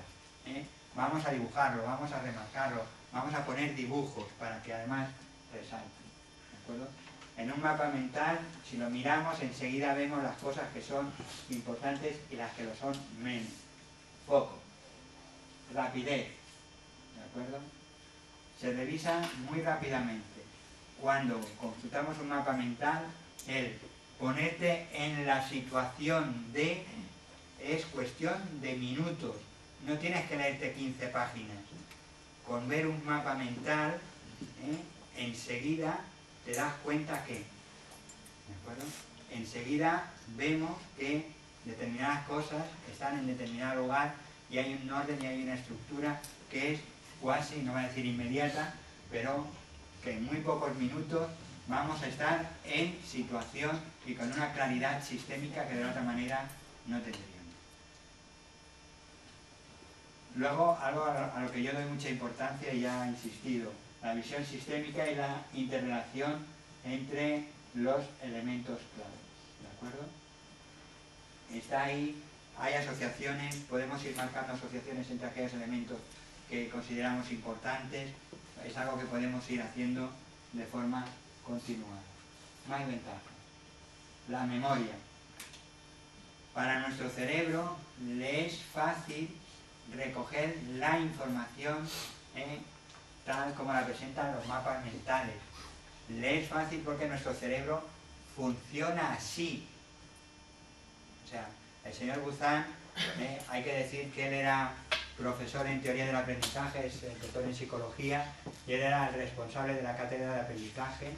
Vamos a dibujarlo, vamos a remarcarlo, vamos a poner dibujos para que además resalte. ¿De acuerdo? En un mapa mental, si lo miramos, enseguida vemos las cosas que son importantes y las que lo son menos. Foco. Rapidez. ¿De acuerdo? Se revisa muy rápidamente. Cuando consultamos un mapa mental, el ponerte en la situación de es cuestión de minutos. No tienes que leerte 15 páginas. Con ver un mapa mental, enseguida te das cuenta que, ¿de acuerdo? Enseguida vemos que determinadas cosas están en determinado lugar y hay un orden y hay una estructura que es cuasi, no voy a decir inmediata, pero que en muy pocos minutos vamos a estar en situación y con una claridad sistémica que de otra manera no tendríamos. Luego, algo a lo que yo doy mucha importancia y ya he insistido, la visión sistémica y la interrelación entre los elementos claves. ¿De acuerdo? Está ahí, hay asociaciones, podemos ir marcando asociaciones entre aquellos elementos que consideramos importantes, es algo que podemos ir haciendo de forma continuada. Más ventajas. La memoria. Para nuestro cerebro le es fácil recoger la información tal como la presentan los mapas mentales. Le es fácil porque nuestro cerebro funciona así. O sea, el señor Buzán, hay que decir que él era profesor en teoría del aprendizaje, es doctor en psicología, y él era el responsable de la cátedra de aprendizaje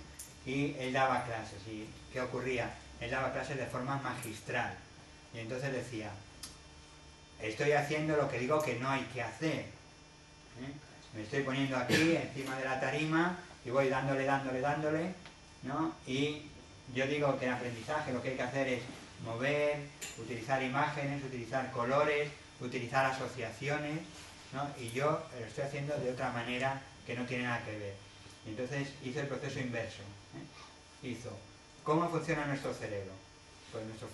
y él daba clases. ¿Y qué ocurría? Él daba clases de forma magistral. Y entonces decía, estoy haciendo lo que digo que no hay que hacer. Me estoy poniendo aquí encima de la tarima y voy dándole, ¿no? Y yo digo que en aprendizaje lo que hay que hacer es mover, utilizar imágenes, utilizar colores, utilizar asociaciones, ¿no? Y yo lo estoy haciendo de otra manera que no tiene nada que ver. Y entonces hizo el proceso inverso. Hizo, ¿cómo funciona nuestro cerebro? Pues nuestro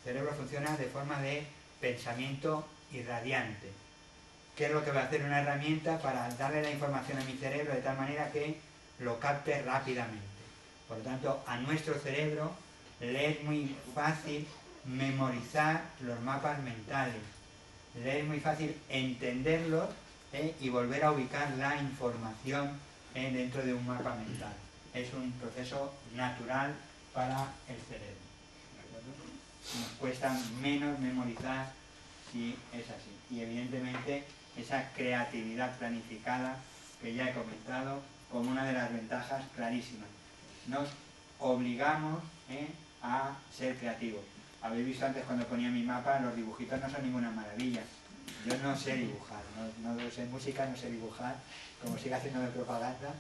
cerebro funciona de forma de pensamiento y radiante. ¿Qué es lo que va a hacer una herramienta para darle la información a mi cerebro de tal manera que lo capte rápidamente? Por lo tanto, a nuestro cerebro le es muy fácil memorizar los mapas mentales, le es muy fácil entenderlos y volver a ubicar la información dentro de un mapa mental. Es un proceso natural para el cerebro. ¿De acuerdo? Nos cuesta menos memorizar si es así. Y evidentemente esa creatividad planificada que ya he comentado como una de las ventajas clarísimas. Nos obligamos a ser creativos. Habéis visto antes cuando ponía mi mapa, los dibujitos no son ninguna maravilla. Yo no sé dibujar, no sé música, no sé dibujar, como siga haciendo de propaganda.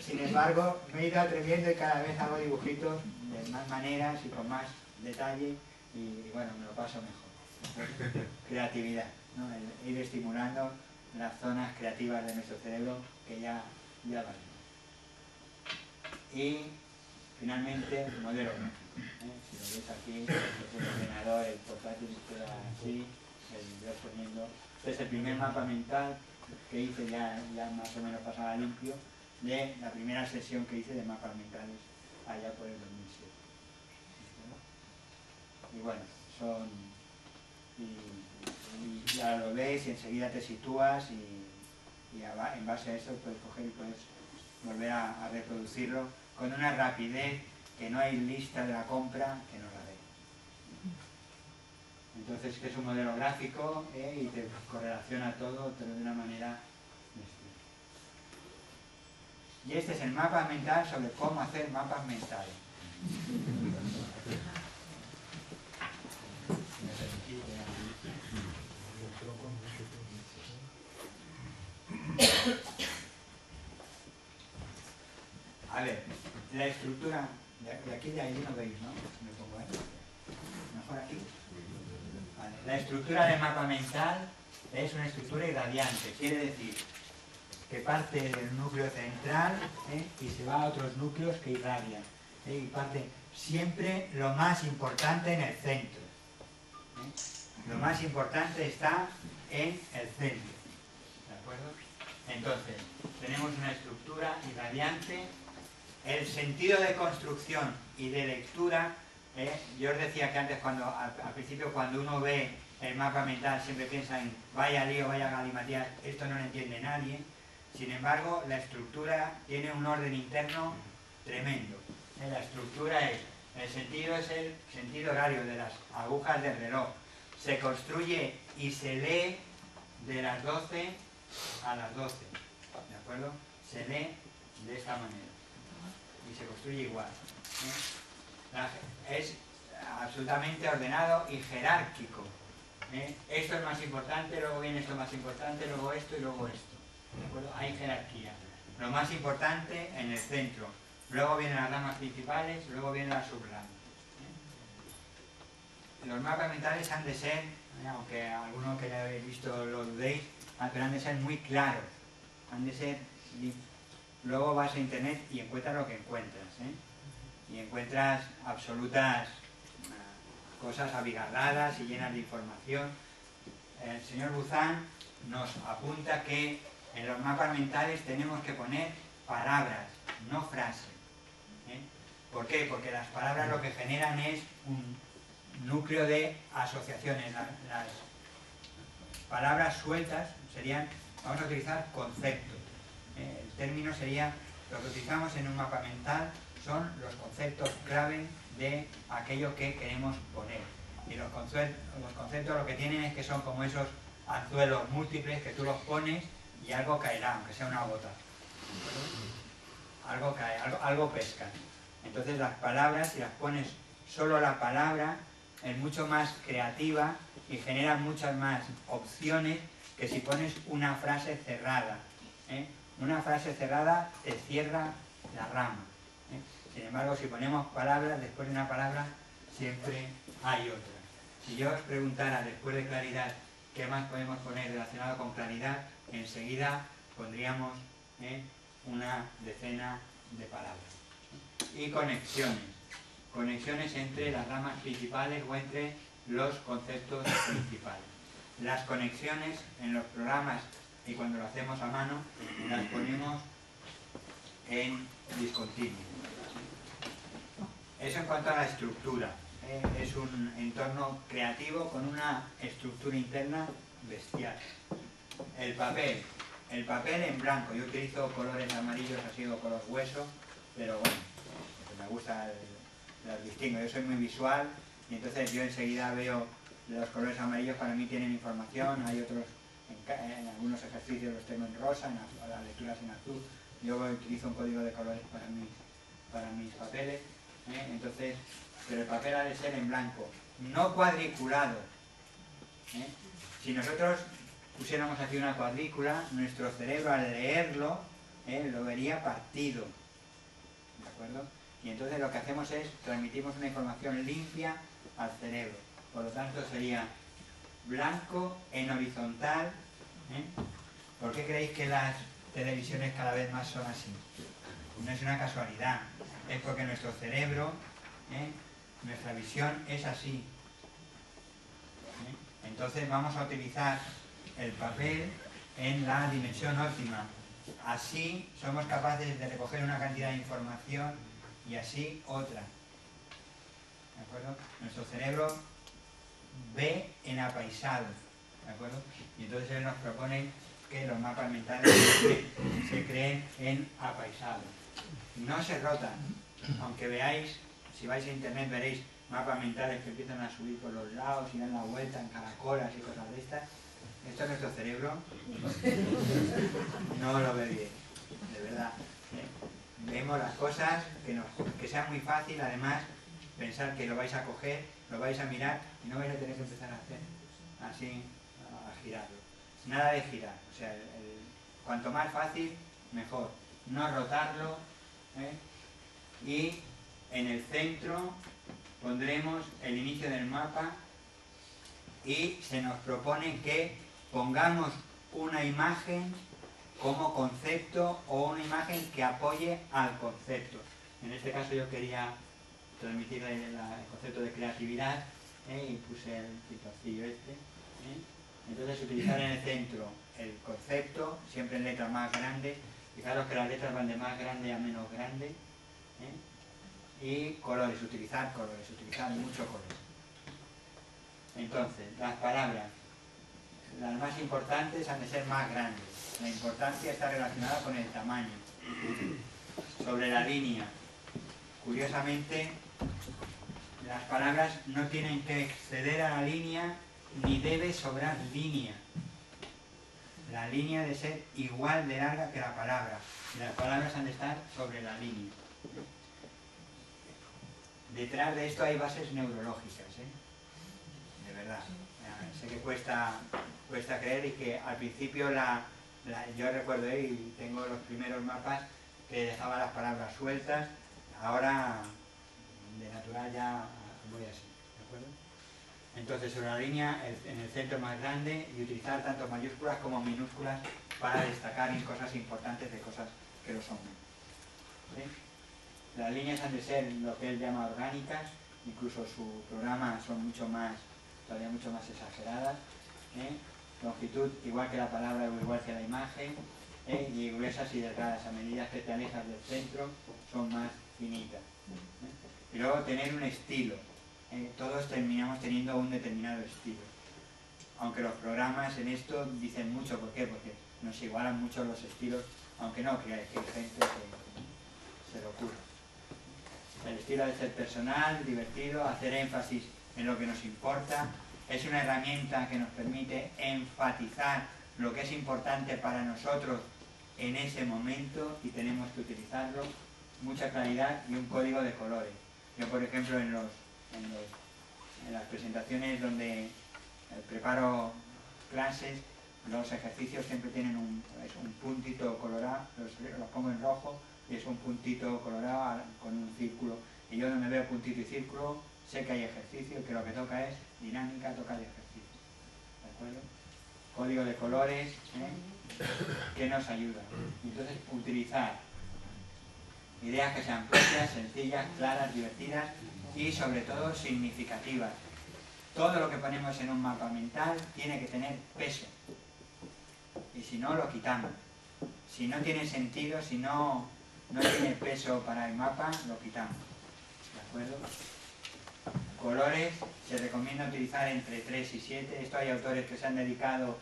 Sin embargo, me he ido atreviendo y cada vez hago dibujitos de más maneras y con más detalle y bueno, me lo paso mejor. Creatividad, ¿no? El ir estimulando las zonas creativas de nuestro cerebro que ya valen. Y finalmente el modelo, ¿no? Si lo veis aquí, el ordenador, el portátil queda así, yo poniendo. Este es el primer mapa mental que hice ya más o menos pasaba limpio de la primera sesión que hice de mapas mentales allá por el 2007. Y bueno, son... Y ya lo ves y enseguida te sitúas y en base a eso puedes coger y puedes volver a reproducirlo con una rapidez que no hay lista de la compra que no la dé. Entonces, que es un modelo gráfico y te correlaciona todo, pero de una manera... Y este es el mapa mental sobre cómo hacer mapas mentales. A ver, la estructura, de aquí de ahí no veis, ¿no? Me pongo ahí. Mejor aquí. Vale. La estructura del mapa mental es una estructura irradiante, quiere decir que parte del núcleo central y se va a otros núcleos que irradian. Y parte siempre lo más importante en el centro. Lo más importante está en el centro. ¿De acuerdo? Entonces, tenemos una estructura irradiante. El sentido de construcción y de lectura, yo os decía que antes, al principio, cuando uno ve el mapa mental, siempre piensa en vaya lío, vaya galimatías, esto no lo entiende nadie. Sin embargo, la estructura tiene un orden interno tremendo. La estructura el sentido es el sentido horario de las agujas del reloj. Se construye y se lee de las 12 a las 12. ¿De acuerdo? Se lee de esta manera. Y se construye igual. Es absolutamente ordenado y jerárquico. Esto es más importante, luego viene esto más importante, luego esto y luego esto. ¿De acuerdo? Hay jerarquía. Lo más importante en el centro. Luego vienen las ramas principales, luego vienen las subramas. Los mapas mentales han de ser, aunque algunos que ya habéis visto lo dudéis, pero han de ser muy claros. Han de ser... Luego vas a internet y encuentras lo que encuentras. Y encuentras absolutas cosas abigarradas y llenas de información. El señor Buzán nos apunta que en los mapas mentales tenemos que poner palabras, no frases. ¿Por qué? Porque las palabras lo que generan es un núcleo de asociaciones. Las palabras sueltas serían, vamos a utilizar conceptos. El término sería, lo que utilizamos en un mapa mental son los conceptos clave de aquello que queremos poner. Y los conceptos lo que tienen es que son como esos anzuelos múltiples que tú los pones y algo caerá, aunque sea una gota. Algo cae, algo pesca. Entonces las palabras, si las pones solo la palabra, es mucho más creativa y genera muchas más opciones que si pones una frase cerrada. Una frase cerrada te cierra la rama. Sin embargo, si ponemos palabras, después de una palabra siempre hay otra. Si yo os preguntara después de claridad qué más podemos poner relacionado con claridad, enseguida pondríamos una decena de palabras. Y conexiones. conexiones entre las ramas principales o entre los conceptos principales. Las conexiones en los programas y cuando lo hacemos a mano las ponemos en discontinuo. Eso en cuanto a la estructura. Es un entorno creativo con una estructura interna bestial. El papel en blanco. Yo utilizo colores amarillos, así o color hueso, pero bueno, me gusta, las distingo. Yo soy muy visual y entonces yo enseguida veo los colores amarillos, para mí tienen información. Hay otros, en algunos ejercicios los tengo en rosa, en las lecturas en azul. Yo utilizo un código de colores para mis papeles, entonces, pero el papel ha de ser en blanco, no cuadriculado. Si nosotros pusiéramos aquí una cuadrícula, nuestro cerebro al leerlo lo vería partido, ¿de acuerdo? Y entonces lo que hacemos es transmitimos una información limpia al cerebro. Por lo tanto sería blanco en horizontal. ¿Por qué creéis que las televisiones cada vez más son así? No es una casualidad, es porque nuestro cerebro, nuestra visión es así. Entonces vamos a utilizar el papel en la dimensión óptima. Así somos capaces de recoger una cantidad de información y así otra. ¿De acuerdo? Nuestro cerebro ve en apaisado. ¿De acuerdo? Y entonces él nos propone que los mapas mentales se creen en apaisado. No se rotan. Aunque veáis, si vais a internet veréis mapas mentales que empiezan a subir por los lados y dan la vuelta en caracolas y cosas de estas. Esto es nuestro cerebro. No lo ve bien, de verdad. Vemos las cosas, que sea muy fácil, además, pensar que lo vais a coger, lo vais a mirar y no vais a tener que empezar a hacer así, a girarlo. Nada de girar, o sea, cuanto más fácil, mejor. No rotarlo, y en el centro pondremos el inicio del mapa y se nos propone que pongamos una imagen como concepto o una imagen que apoye al concepto. En este caso yo quería transmitir el concepto de creatividad, y puse el pitorcillo este. Entonces utilizar en el centro el concepto, siempre en letras más grandes. Fijaros que las letras van de más grande a menos grande. Y colores, utilizar mucho color. Entonces, las palabras, las más importantes han de ser más grandes. La importancia está relacionada con el tamaño. Sobre la línea, curiosamente, las palabras no tienen que exceder a la línea ni debe sobrar línea. La línea debe ser igual de larga que la palabra. Y las palabras han de estar sobre la línea. Detrás de esto hay bases neurológicas, de verdad. Sé que cuesta creer y que al principio yo recuerdo, y tengo los primeros mapas que dejaba las palabras sueltas, ahora de natural ya voy así, ¿de acuerdo? Entonces sobre la línea, en el centro más grande, y utilizar tanto mayúsculas como minúsculas para destacar en cosas importantes de cosas que lo son. ¿Sí? Las líneas han de ser lo que él llama orgánicas, incluso su programa son todavía mucho más exageradas. Longitud igual que la palabra o igual que la imagen, y gruesas y delgadas. A medida que te alejas del centro son más finitas. Y luego tener un estilo. Todos terminamos teniendo un determinado estilo. Aunque los programas en esto dicen mucho. ¿Por qué? Porque nos igualan mucho los estilos, aunque no, que hay gente que se lo ocurre. El estilo debe ser personal, divertido, hacer énfasis en lo que nos importa. Es una herramienta que nos permite enfatizar lo que es importante para nosotros en ese momento y tenemos que utilizarlo. Mucha claridad y un código de colores. Yo, por ejemplo, en las presentaciones donde preparo clases, los ejercicios siempre tienen un puntito colorado, los pongo en rojo, y es un puntito colorado con un círculo. Y yo donde veo puntito y círculo, sé que hay ejercicio, que lo que toca es dinámica, toca de ejercicio. ¿De acuerdo? Código de colores, que nos ayuda. Entonces, utilizar ideas que sean propias, sencillas, claras, divertidas y sobre todo significativas. Todo lo que ponemos en un mapa mental tiene que tener peso, y si no, lo quitamos. Si no tiene sentido, si no tiene peso para el mapa, lo quitamos. ¿De acuerdo? Colores, se recomienda utilizar entre 3 y 7. Esto hay autores que se han dedicado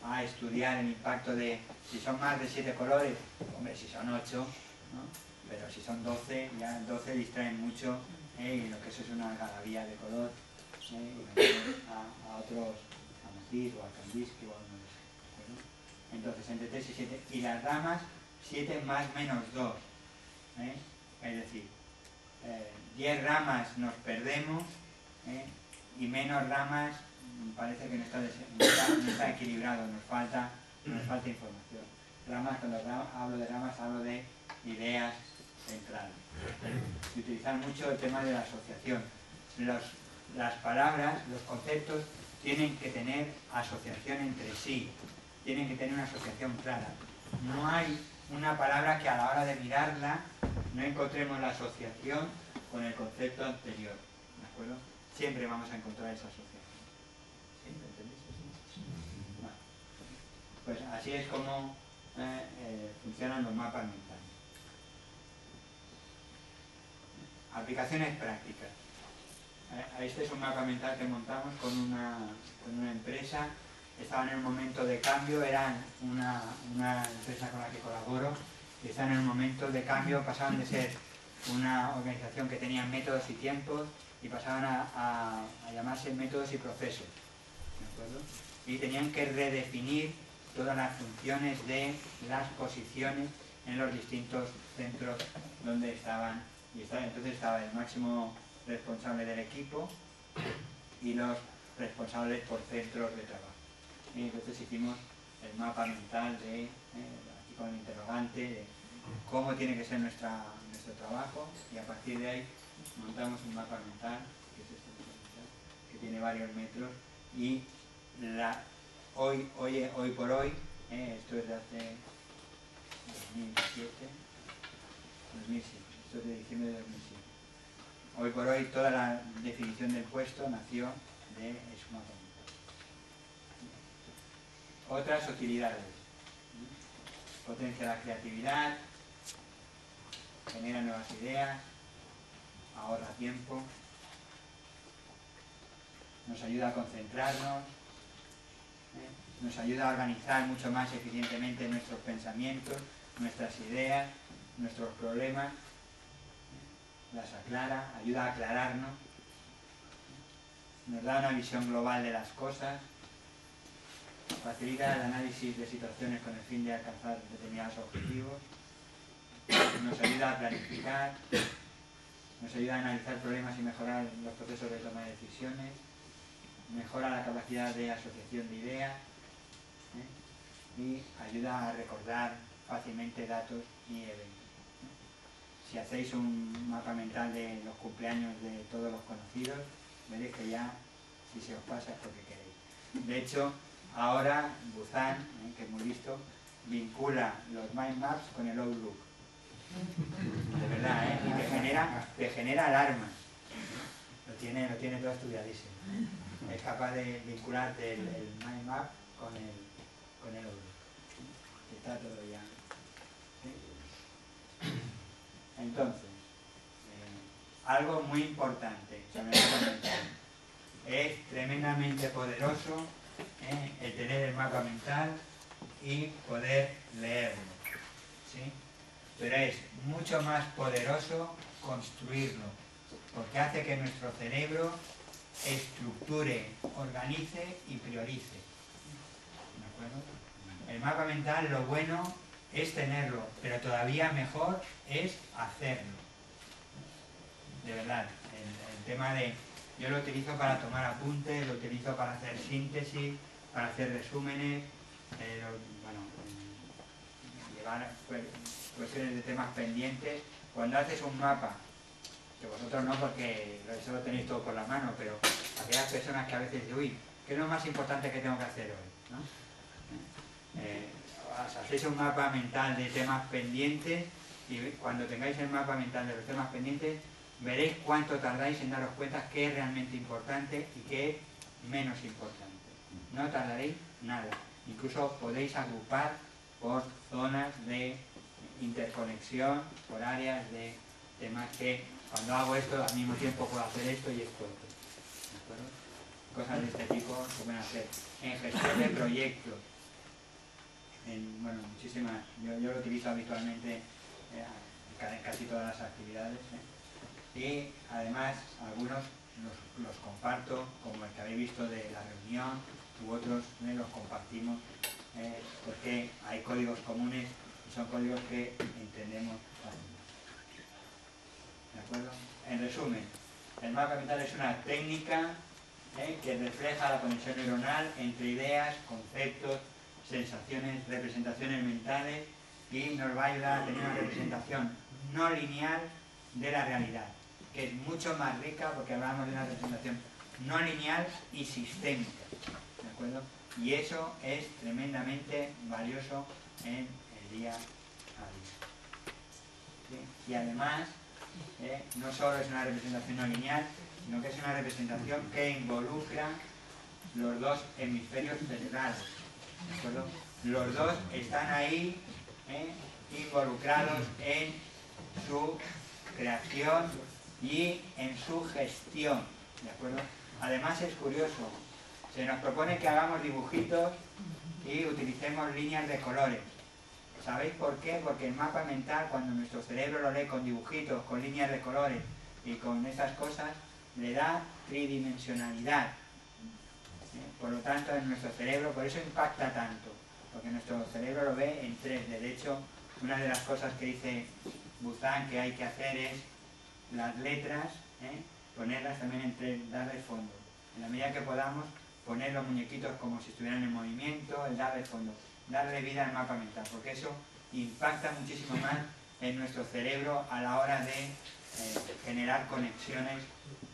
a estudiar el impacto de si son más de 7 colores, hombre, si son 8, ¿no? Pero si son 12, ya 12 distraen mucho, y lo que eso es una algarabía de color, y a otros, a Matisse o a Kandinsky o a uno de esos, ¿no? Entonces, entre 3 y 7. Y las ramas, 7 más menos 2. Es decir, 10 ramas nos perdemos, y menos ramas parece que no está equilibrado, nos falta información. Ramas, cuando hablo de ramas, hablo de ideas centrales. Y utilizar mucho el tema de la asociación. Las palabras, los conceptos, tienen que tener asociación entre sí, tienen que tener una asociación clara. No hay una palabra que a la hora de mirarla no encontremos la asociación con el concepto anterior, ¿de acuerdo? Siempre vamos a encontrar esa asociación. ¿Sí? ¿Me entendéis? Bueno, pues así es como funcionan los mapas mentales. Aplicaciones prácticas. Este es un mapa mental que montamos con una empresa. Estaban en un momento de cambio, eran una empresa con la que colaboro, y estaban en un momento de cambio, pasaban de ser una organización que tenía métodos y tiempos y pasaban a llamarse métodos y procesos, ¿de acuerdo? Y tenían que redefinir todas las funciones de las posiciones en los distintos centros donde estaban. Entonces estaba el máximo responsable del equipo y los responsables por centros de trabajo. Y entonces hicimos el mapa mental aquí con el interrogante, de cómo tiene que ser nuestro trabajo, y a partir de ahí montamos un mapa mental, que es este mapa mental, que tiene varios metros, y hoy por hoy, esto es de hace 2007, esto es de diciembre de 2007. Hoy por hoy toda la definición del puesto nació de ese mapa mental. Otras utilidades: potencia la creatividad, genera nuevas ideas, ahorra tiempo, nos ayuda a concentrarnos, nos ayuda a organizar mucho más eficientemente nuestros pensamientos, nuestras ideas, nuestros problemas, las aclara, ayuda a aclararnos, nos da una visión global de las cosas, facilita el análisis de situaciones con el fin de alcanzar determinados objetivos, nos ayuda a planificar, nos ayuda a analizar problemas y mejorar los procesos de toma de decisiones, mejora la capacidad de asociación de ideas, y ayuda a recordar fácilmente datos y eventos. Si hacéis un mapa mental de los cumpleaños de todos los conocidos, veréis que ya, si se os pasa, es porque queréis. De hecho, ahora Busan, que es muy listo, vincula los mind maps con el Outlook. De verdad, y te genera alarmas. Lo tiene todo estudiadísimo. Es capaz de vincularte el mind map con el Outlook. Está todo ya. ¿Sí? Entonces, algo muy importante sobre el mapa mental. Es tremendamente poderoso el tener el mapa mental y poder leerlo, ¿sí? Pero es mucho más poderoso construirlo, porque hace que nuestro cerebro estructure, organice y priorice. ¿De acuerdo? El mapa mental, lo bueno es tenerlo, pero todavía mejor es hacerlo. De verdad, el tema de... Yo lo utilizo para tomar apuntes, lo utilizo para hacer síntesis, para hacer resúmenes, llevar cuestiones de temas pendientes. Cuando haces un mapa, que vosotros no, porque eso lo tenéis todo por la mano, pero aquellas personas que a veces dicen, uy, ¿qué es lo más importante que tengo que hacer hoy? ¿No? Hacéis un mapa mental de temas pendientes, y cuando tengáis el mapa mental de los temas pendientes, veréis cuánto tardáis en daros cuenta qué es realmente importante y qué es menos importante. No tardaréis nada. Incluso podéis agrupar por zonas de interconexión, por áreas de temas que cuando hago esto al mismo tiempo puedo hacer esto y esto otro. ¿De acuerdo? Cosas de este tipo se pueden hacer. En gestión de proyectos, bueno, muchísimas, yo lo utilizo habitualmente en casi todas las actividades, y además algunos los comparto, como el que habéis visto de la reunión, u otros los compartimos, porque hay códigos comunes y son códigos que entendemos fácilmente. ¿De acuerdo? En resumen, el mapa mental es una técnica que refleja la conexión neuronal entre ideas, conceptos, sensaciones, representaciones mentales, y nos va a ayudar a tener una representación no lineal de la realidad, que es mucho más rica porque hablamos de una representación no lineal y sistémica. ¿De acuerdo? Y eso es tremendamente valioso en el día a día. ¿Sí? Y además, no solo es una representación no lineal, sino que es una representación que involucra los dos hemisferios cerebrales. ¿De acuerdo? Los dos están ahí involucrados en su creación y en su gestión. ¿De acuerdo? Además es curioso, se nos propone que hagamos dibujitos y utilicemos líneas de colores. ¿Sabéis por qué? Porque el mapa mental, cuando nuestro cerebro lo lee con dibujitos, con líneas de colores y con esas cosas, le da tridimensionalidad. Por lo tanto, en nuestro cerebro, por eso impacta tanto, porque nuestro cerebro lo ve en 3D. De hecho, una de las cosas que dice Buzan que hay que hacer es las letras, ponerlas también en 3D, darle fondo. En la medida que podamos, poner los muñequitos como si estuvieran en movimiento, el darle fondo, darle vida al mapa mental, porque eso impacta muchísimo más en nuestro cerebro a la hora de generar conexiones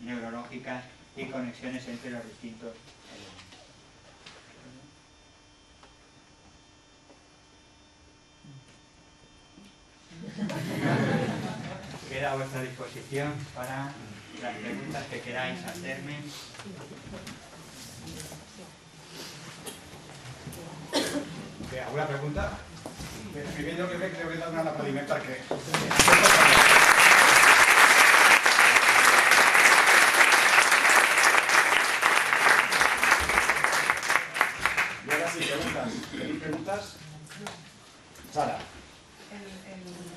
neurológicas y conexiones entre los distintos elementos. Queda a vuestra disposición para las preguntas que queráis hacerme. ¿Alguna pregunta? Escribiendo que creo que dar una lapalimentar que... Y ahora sí, preguntas. ¿Tenéis preguntas? Sara.